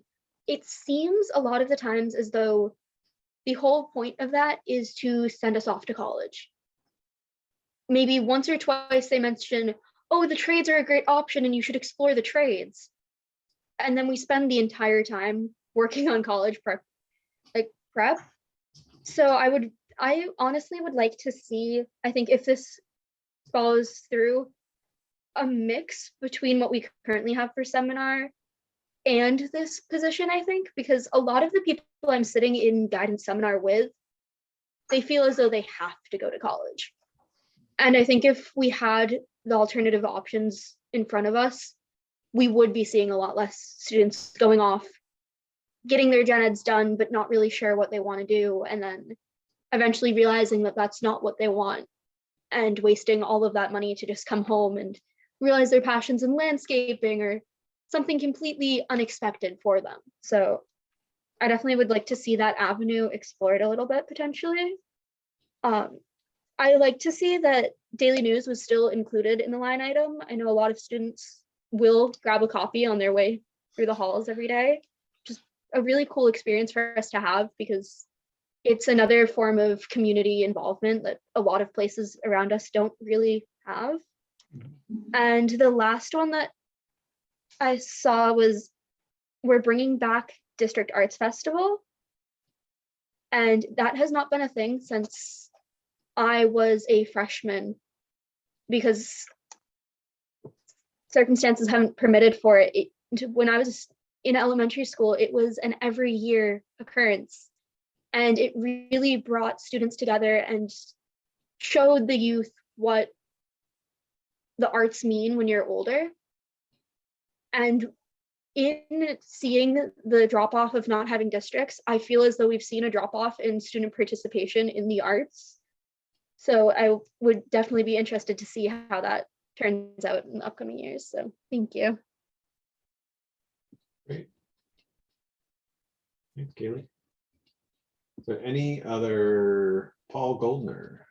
it seems a lot of the times as though the whole point of that is to send us off to college. Maybe once or twice they mention, oh, the trades are a great option and you should explore the trades. And then we spend the entire time working on college prep. So I honestly would like to see, I think if this follows through, a mix between what we currently have for seminar and this position, I think, because a lot of the people I'm sitting in guidance seminar with, they feel as though they have to go to college. And I think if we had the alternative options in front of us, we would be seeing a lot less students going off, getting their gen eds done, but not really sure what they want to do. And then eventually realizing that that's not what they want and wasting all of that money to just come home and realize their passions in landscaping or something completely unexpected for them. So I definitely would like to see that avenue explored a little bit potentially. I like to see that daily news was still included in the line item. I know a lot of students will grab a copy on their way through the halls every day. Just a really cool experience for us to have because it's another form of community involvement that a lot of places around us don't really have. And the last one that I saw was we're bringing back District Arts Festival. And that has not been a thing since I was a freshman because circumstances haven't permitted for it. When I was in elementary school, it was an every year occurrence. And it really brought students together and showed the youth what the arts mean when you're older. And in seeing the drop off of not having districts, I feel as though we've seen a drop off in student participation in the arts. So I would definitely be interested to see how that turns out in the upcoming years. So thank you. Great. Thanks, Kaylee. So any other, Paul Goldner?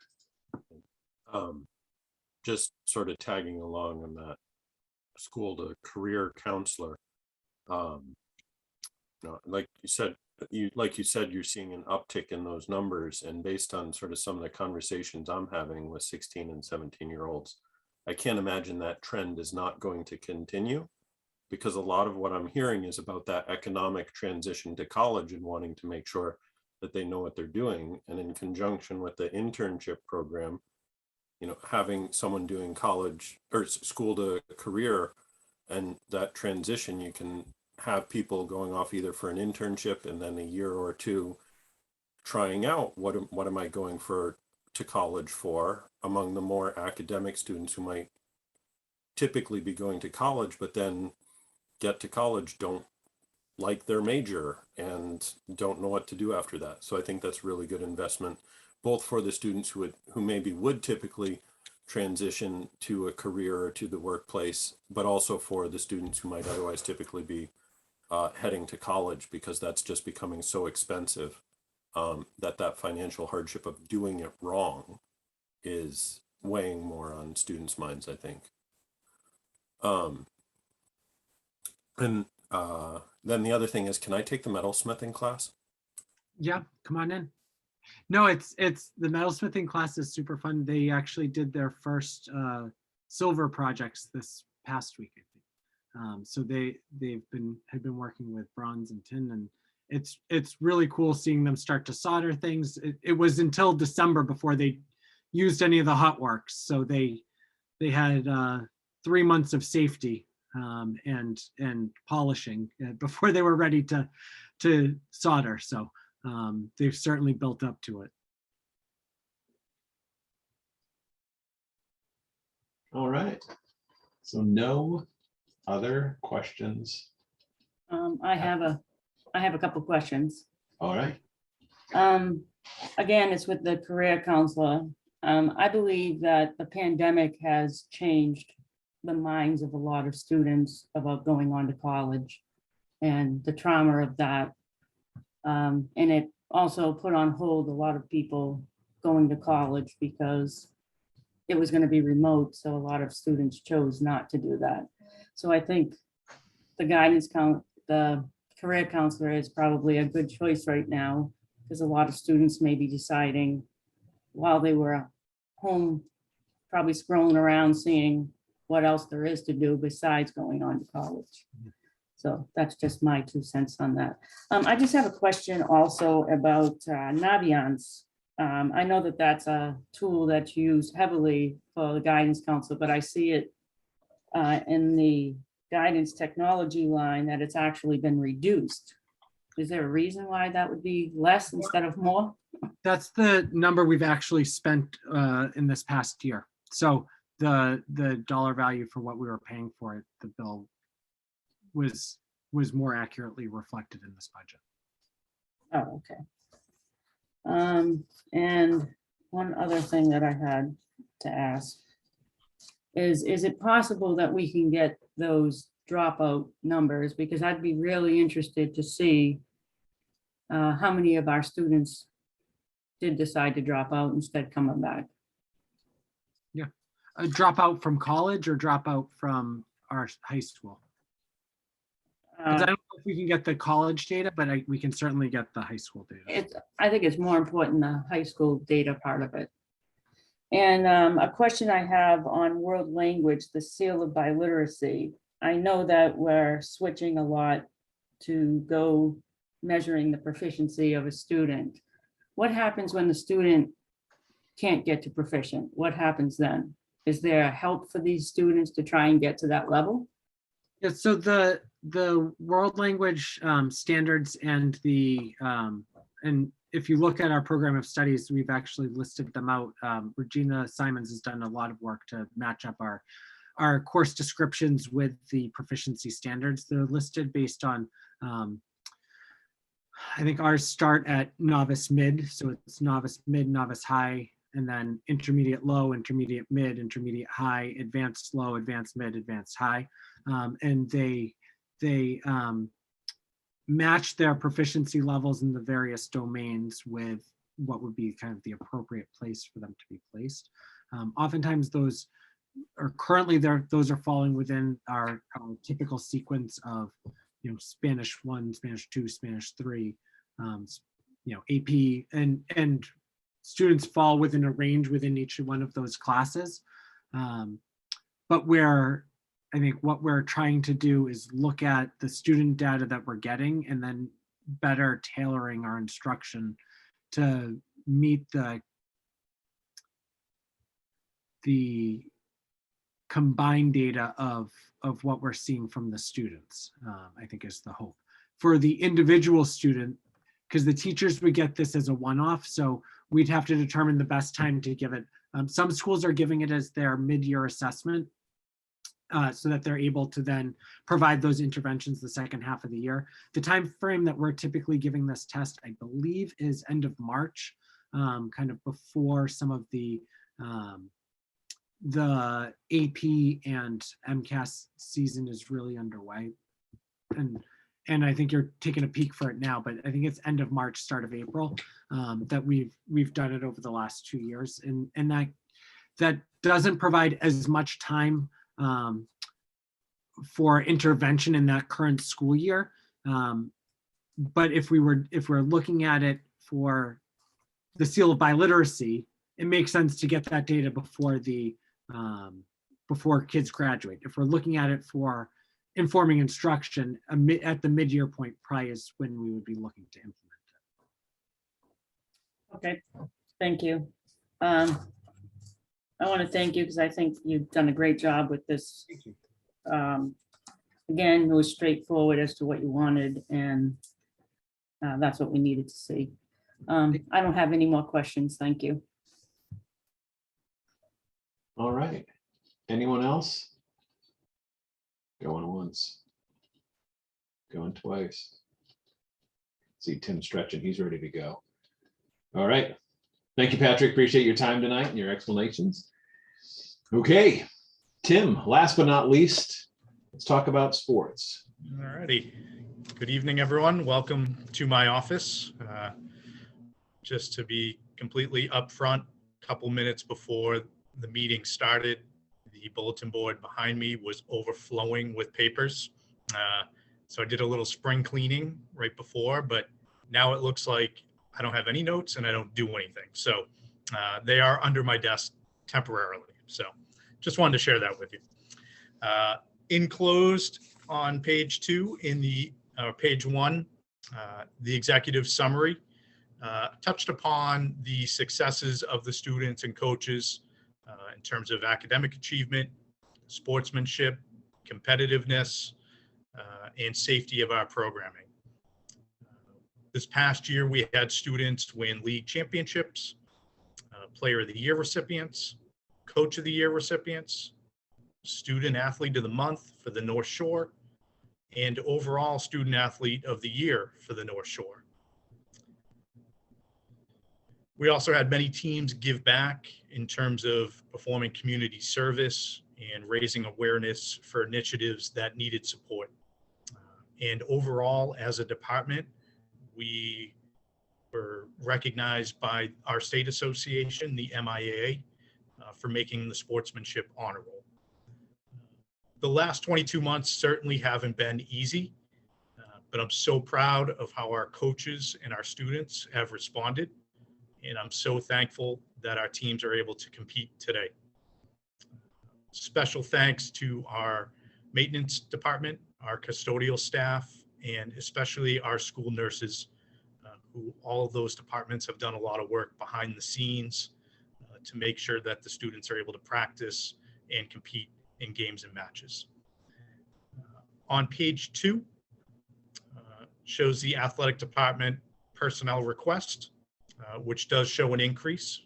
Just sort of tagging along on that school to career counselor. Like you said, you're seeing an uptick in those numbers, and based on sort of some of the conversations I'm having with 16 and 17-year-olds, I can't imagine that trend is not going to continue, because a lot of what I'm hearing is about that economic transition to college and wanting to make sure that they know what they're doing. And in conjunction with the internship program, you know, having someone doing college or school to career and that transition, you can have people going off either for an internship and then a year or two trying out what am I going to college for, among the more academic students who might typically be going to college, but then get to college, don't like their major and don't know what to do after that. So I think that's really good investment, both for the students who maybe would typically transition to a career or to the workplace, but also for the students who might otherwise typically be heading to college, because that's just becoming so expensive that financial hardship of doing it wrong is weighing more on students' minds, I think. And then the other thing is, can I take the metalsmithing class? Yeah, come on in. No, it's the metalsmithing class is super fun. They actually did their first silver projects this past week, I think. So had been working with bronze and tin, and it's really cool seeing them start to solder things. It was until December before they used any of the hot works, so they had 3 months of safety and polishing before they were ready to solder. So they've certainly built up to it. All right. So no other questions. I have a couple questions. All right. Again, it's with the career counselor. I believe that the pandemic has changed the minds of a lot of students about going on to college and the trauma of that. And it also put on hold a lot of people going to college because it was going to be remote. So a lot of students chose not to do that. So I think the career counselor is probably a good choice right now, because a lot of students may be deciding while they were home, probably scrolling around, seeing what else there is to do besides going on to college. So that's just my 2 cents on that. I just have a question also about Naviance. I know that that's a tool that's used heavily for the guidance counselor, but I see it in the guidance technology line that it's actually been reduced. Is there a reason why that would be less instead of more? That's the number we've actually spent in this past year. So the dollar value for what we were paying for it, the bill was more accurately reflected in this budget. Oh, okay. And one other thing that I had to ask is it possible that we can get those dropout numbers? Because I'd be really interested to see how many of our students did decide to drop out instead coming back. Yeah, a dropout from college or dropout from our high school? 'Cause I don't know if we can get the college data, but we can certainly get the high school data. I think it's more important, the high school data part of it. And a question I have on world language, the seal of biliteracy. I know that we're switching a lot to go measuring the proficiency of a student. What happens when the student can't get to proficient? What happens then? Is there help for these students to try and get to that level? Yeah, so the world language standards and and if you look at our program of studies, we've actually listed them out. Regina Simons has done a lot of work to match up our course descriptions with the proficiency standards. They're listed based on, I think ours start at novice mid, so it's novice mid, novice high, and then intermediate low, intermediate mid, intermediate high, advanced low, advanced mid, advanced high. And they match their proficiency levels in the various domains with what would be kind of the appropriate place for them to be placed. Oftentimes those are currently those are falling within our typical sequence of, Spanish 1, Spanish 2, Spanish 3, AP, and students fall within a range within each one of those classes. But I think what we're trying to do is look at the student data that we're getting and then better tailoring our instruction to meet the combined data of what we're seeing from the students, I think is the hope. For the individual student, because the teachers would get this as a one-off, so we'd have to determine the best time to give it. Some schools are giving it as their mid-year assessment. so that they're able to then provide those interventions the second half of the year. The time frame that we're typically giving this test, I believe, is end of March, kind of before some of the AP and MCAS season is really underway. And I think you're taking a peek for it now, but I think it's end of March, start of April, that we've done it over the last 2 years. And that doesn't provide as much time for intervention in that current school year. But if we're looking at it for the seal of biliteracy, it makes sense to get that data before before kids graduate. If we're looking at it for informing instruction, at the mid-year point probably is when we would be looking to implement it. Okay, thank you. I want to thank you because I think you've done a great job with this. Again, it was straightforward as to what you wanted, and that's what we needed to see. I don't have any more questions. Thank you. All right. Anyone else? Going once. Going twice. See Tim stretching. He's ready to go. All right. Thank you, Patrick. Appreciate your time tonight and your explanations. Okay. Tim, last but not least, let's talk about sports. All righty. Good evening, everyone. Welcome to my office. Just to be completely upfront, a couple minutes before the meeting started, the bulletin board behind me was overflowing with papers. So I did a little spring cleaning right before, but now it looks like I don't have any notes and I don't do anything. So they are under my desk temporarily. So just wanted to share that with you. Enclosed on page 2 in the page 1, the executive summary touched upon the successes of the students and coaches in terms of academic achievement, sportsmanship, competitiveness, and safety of our programming. This past year, we had students win league championships, player of the year recipients, coach of the year recipients, student athlete of the month for the North Shore, and overall student athlete of the year for the North Shore. We also had many teams give back in terms of performing community service and raising awareness for initiatives that needed support. And overall, as a department, we were recognized by our state association, the MIAA, for making the sportsmanship honor roll. The last 22 months certainly haven't been easy, but I'm so proud of how our coaches and our students have responded. And I'm so thankful that our teams are able to compete today. Special thanks to our maintenance department, our custodial staff, and especially our school nurses, who all of those departments have done a lot of work behind the scenes to make sure that the students are able to practice and compete in games and matches. On page 2, shows the athletic department personnel request, which does show an increase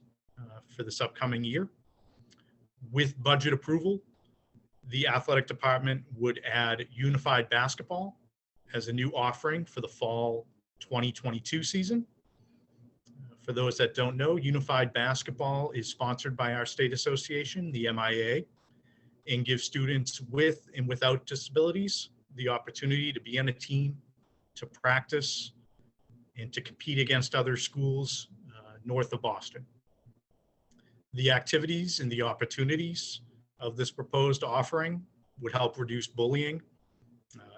for this upcoming year. With budget approval, the athletic department would add unified basketball as a new offering for the fall 2022 season. For those that don't know, unified basketball is sponsored by our state association, the MIAA, and gives students with and without disabilities the opportunity to be on a team, to practice, and to compete against other schools north of Boston. The activities and the opportunities of this proposed offering would help reduce bullying,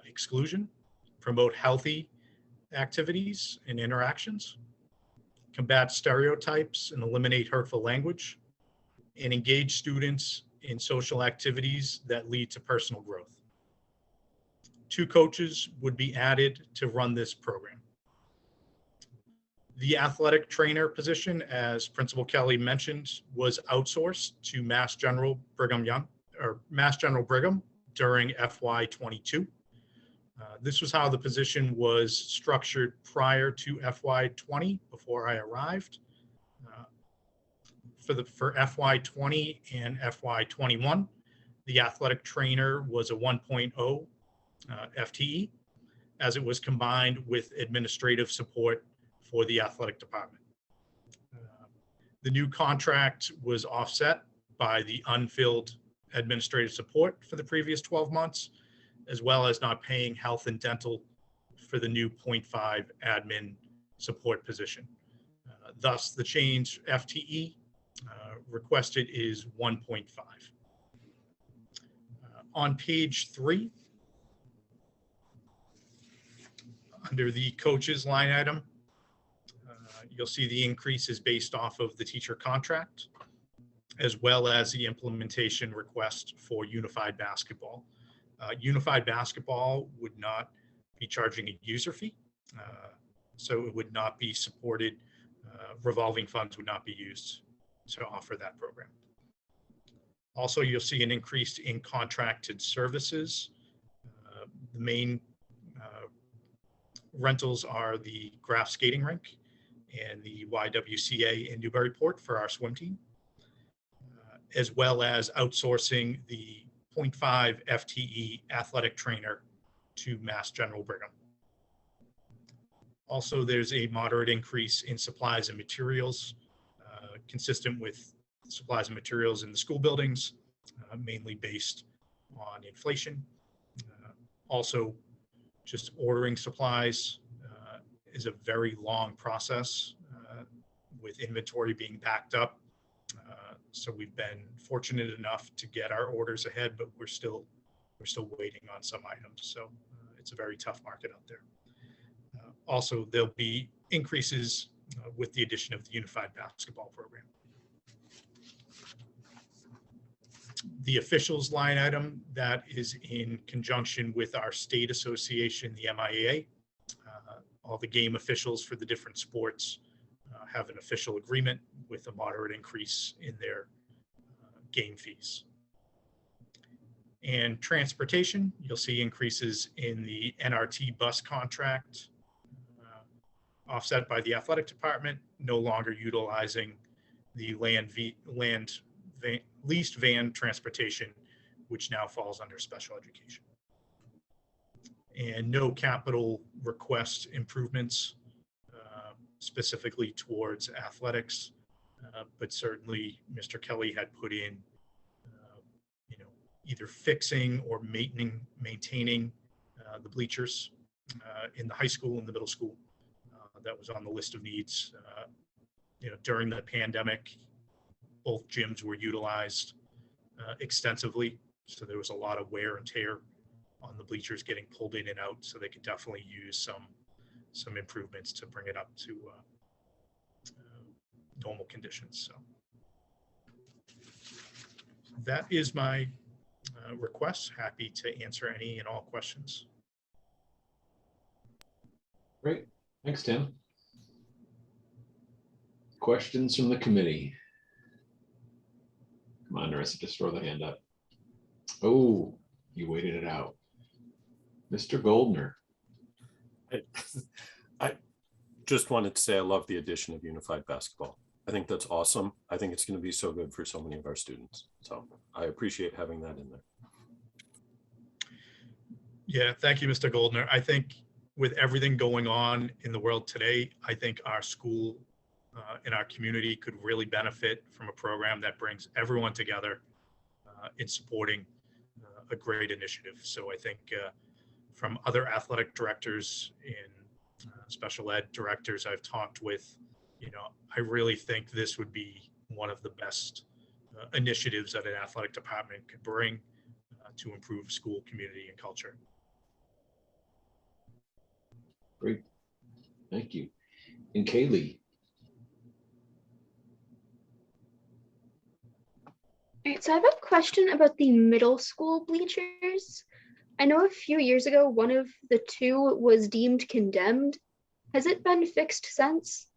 exclusion, promote healthy activities and interactions, combat stereotypes and eliminate hurtful language, and engage students in social activities that lead to personal growth. 2 coaches would be added to run this program. The athletic trainer position, as Principal Kelly mentioned, was outsourced to Mass General Brigham during FY22. This was how the position was structured prior to FY20, before I arrived. For FY20 and FY21, The athletic trainer was a 1.0 FTE, as it was combined with administrative support for the athletic department. The new contract was offset by the unfilled administrative support for the previous 12 months, as well as not paying health and dental for the new 0.5 admin support position. Thus, the change FTE requested is 1.5. On page 3, under the coaches line item, you'll see the increase is based off of the teacher contract, as well as the implementation request for unified basketball. Unified basketball would not be charging a user fee, so it would not be supported. Revolving funds would not be used to offer that program. Also, you'll see an increase in contracted services. The main rentals are the Graf skating rink and the YWCA in Newburyport for our swim team, as well as outsourcing the 0.5 FTE athletic trainer to Mass General Brigham. Also, there's a moderate increase in supplies and materials, consistent with supplies and materials in the school buildings, mainly based on inflation. Also, just ordering supplies is a very long process with inventory being backed up. So we've been fortunate enough to get our orders ahead, but we're still waiting on some items. So it's a very tough market out there. Also, there'll be increases with the addition of the unified basketball program. The officials line item, that is in conjunction with our state association, the MIAA. All the game officials for the different sports have an official agreement with a moderate increase in their game fees. And transportation, you'll see increases in the NRT bus contract, offset by the athletic department, no longer utilizing the leased van transportation, which now falls under special education. And no capital request improvements specifically towards athletics, but certainly Mr. Kelly had put in, either fixing or maintaining the bleachers in the high school and the middle school. That was on the list of needs. During the pandemic, both gyms were utilized extensively, so there was a lot of wear and tear on the bleachers getting pulled in and out. So they could definitely use some improvements to bring it up to normal conditions. So that is my request. Happy to answer any and all questions. Great, thanks, Tim. Questions from the committee? Come on, Narissa, just throw the hand up. Oh, you waited it out. Mr. Goldner. I just wanted to say I love the addition of unified basketball. I think that's awesome. I think it's going to be so good for so many of our students. So I appreciate having that in there. Yeah, thank you, Mr. Goldner. I think with everything going on in the world today, I think our school in our community could really benefit from a program that brings everyone together in supporting a great initiative. So I think from other athletic directors and special ed directors I've talked with, I really think this would be one of the best initiatives that an athletic department could bring to improve school community and culture. Great, thank you. And Kaylee. All right, so I have a question about the middle school bleachers. I know a few years ago, one of the two was deemed condemned. Has it been fixed since?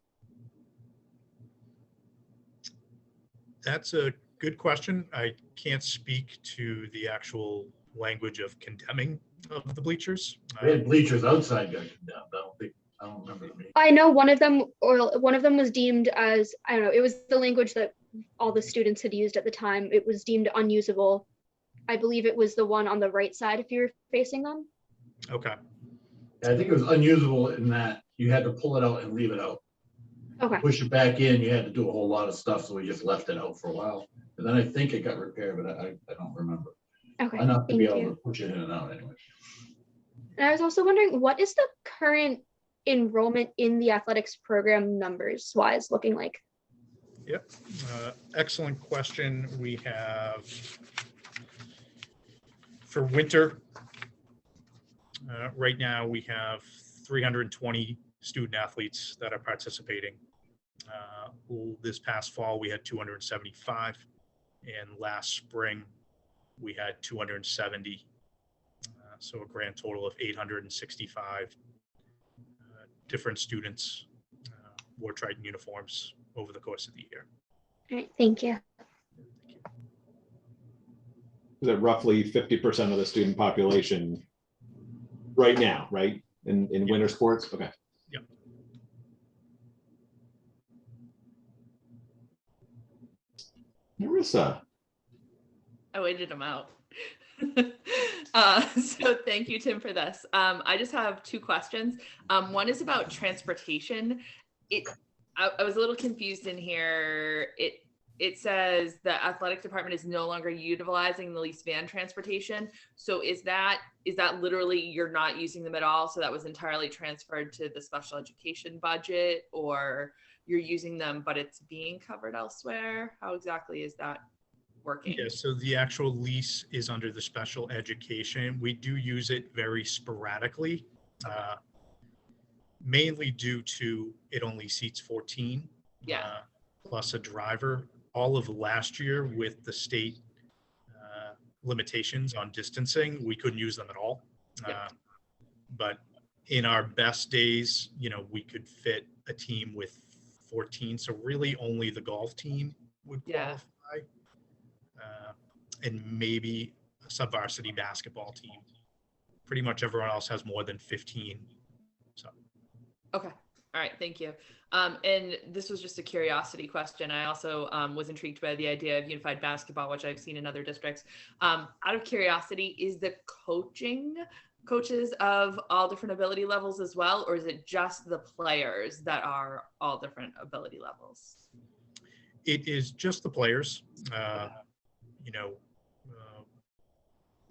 That's a good question. I can't speak to the actual language of condemning of the bleachers. We had bleachers outside got condemned. I don't remember me. I know one of them was deemed as, I don't know, it was the language that all the students had used at the time. It was deemed unusable I believe it was the one on the right side if you were facing them. Okay. I think it was unusable in that you had to pull it out and leave it out. Okay, Push it back in, you had to do a whole lot of stuff, so we just left it out for a while. And then I think it got repaired, but I don't remember. okay, Enough to thank be able you. to push it in and out anyway. And I was also wondering, what is the current enrollment in the athletics program numbers wise looking like? Yep. Excellent question. We have for winter, right now we have 320 student athletes that are participating. This past fall, we had 275, and last spring, we had 270. So a grand total of 865 different students wore Triton uniforms over the course of the year. All right, thank you. Is it roughly 50% of the student population right now, right? In Yeah. winter sports? Okay. Yep. Marissa. I waited them out. So thank you, Tim, for this. I just have two questions. One is about transportation. I was a little confused in here. It says the athletic department is no longer utilizing the leased van transportation. So is that literally you're not using them at all? So that was entirely transferred to the special education budget, or you're using them, but it's being covered elsewhere? How exactly is that working? Yeah, so the actual lease is under the special education. We do use it very sporadically, mainly due to it only seats 14, Yeah. plus a driver. All of last year with the state limitations on distancing, we couldn't use them at all. Yep. But in our best days, we could fit a team with 14. So really only the golf team would qualify. And maybe a sub-varsity basketball team. Pretty much everyone else has more than 15. So. Okay. All right. Thank you. And this was just a curiosity question. I also was intrigued by the idea of unified basketball, which I've seen in other districts. Out of curiosity, is the coaches of all different ability levels as well, or is it just the players that are all different ability levels? It is just the players.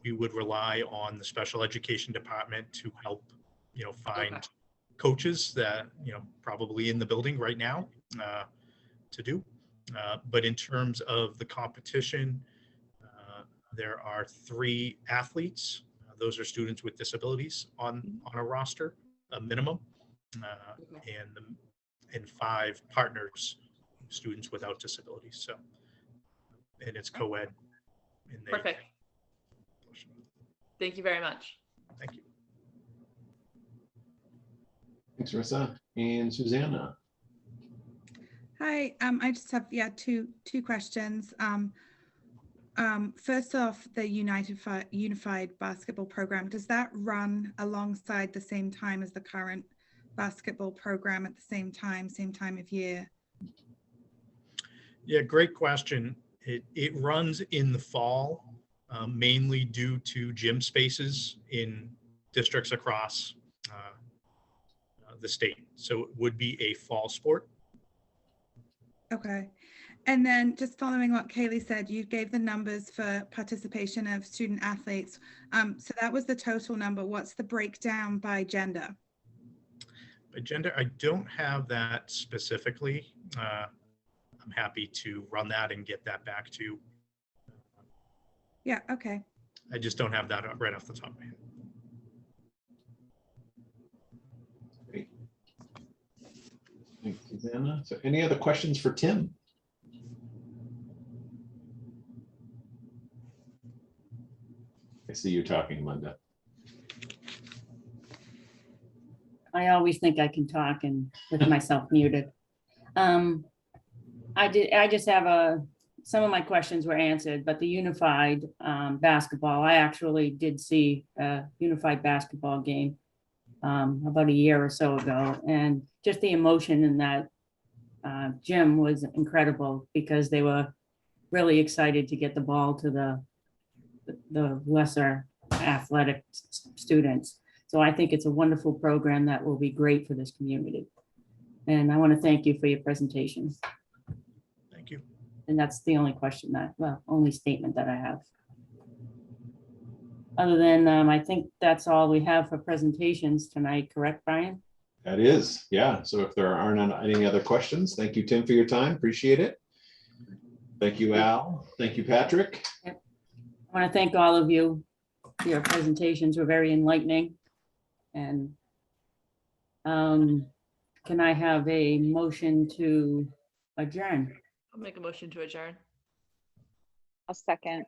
We would rely on the special education department to help, find Okay. coaches that, probably in the building right now to do. But in terms of the competition, there are 3 athletes. Those are students with disabilities on a roster, a minimum, and 5 partners, students without disabilities. So, and it's co-ed. Perfect. Thank you very much. Thank you. Thanks, Marissa. And Susanna. Hi, I just have, two questions. First off, the unified basketball program, does that run alongside the same time as the current basketball program at the same time of year? Yeah, great question. It runs in the fall, mainly due to gym spaces in districts across the state. So it would be a fall sport. Okay. And then just following what Kaylee said, you gave the numbers for participation of student athletes. So that was the total number. What's the breakdown by gender? By gender, I don't have that specifically. I'm happy to run that and get that back to you. Yeah, okay. I just don't have that right off the top of my head. Great. Thanks, Susanna. So any other questions for Tim? I see you talking, Linda. I always think I can talk and with myself muted. I just have some of my questions were answered, but the unified basketball, I actually did see a unified basketball game about a year or so ago. And just the emotion in that gym was incredible because they were really excited to get the ball to the the lesser athletic students. So I think it's a wonderful program that will be great for this community. And I want to thank you for your presentation. Thank you. And that's the only question only statement that I have. Other than, I think that's all we have for presentations tonight, correct, Brian? That is, yeah. So if there aren't any other questions, thank you, Tim, for your time. Appreciate it. Thank you, Al. Thank you, Patrick. I want to thank all of you. Your presentations were very enlightening. And can I have a motion to adjourn? I'll make a motion to adjourn. I'll second.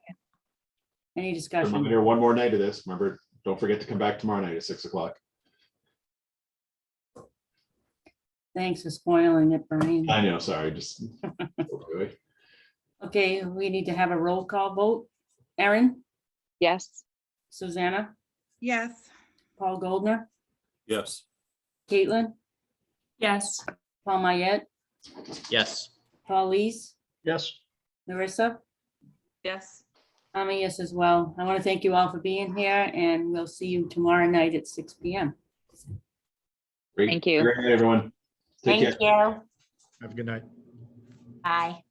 Any discussion? Reminder, one more night of this. Remember, don't forget to come back tomorrow night at 6 o'clock. Thanks for spoiling it, Brian. I know, sorry, just. Okay. Okay, we need to have a roll call vote. Erin, Yes. Susanna, Yes. Paul Goldner, Yes. Caitlin, Yes. Paul Mayette, Yes. Paul Lees, Yes. Larissa. Yes. I'm a yes as well. I want to thank you all for being here, and we'll see you tomorrow night at 6 p.m. Great. Thank you. Great night, everyone. Take care. Thank you. Have a good night. Bye.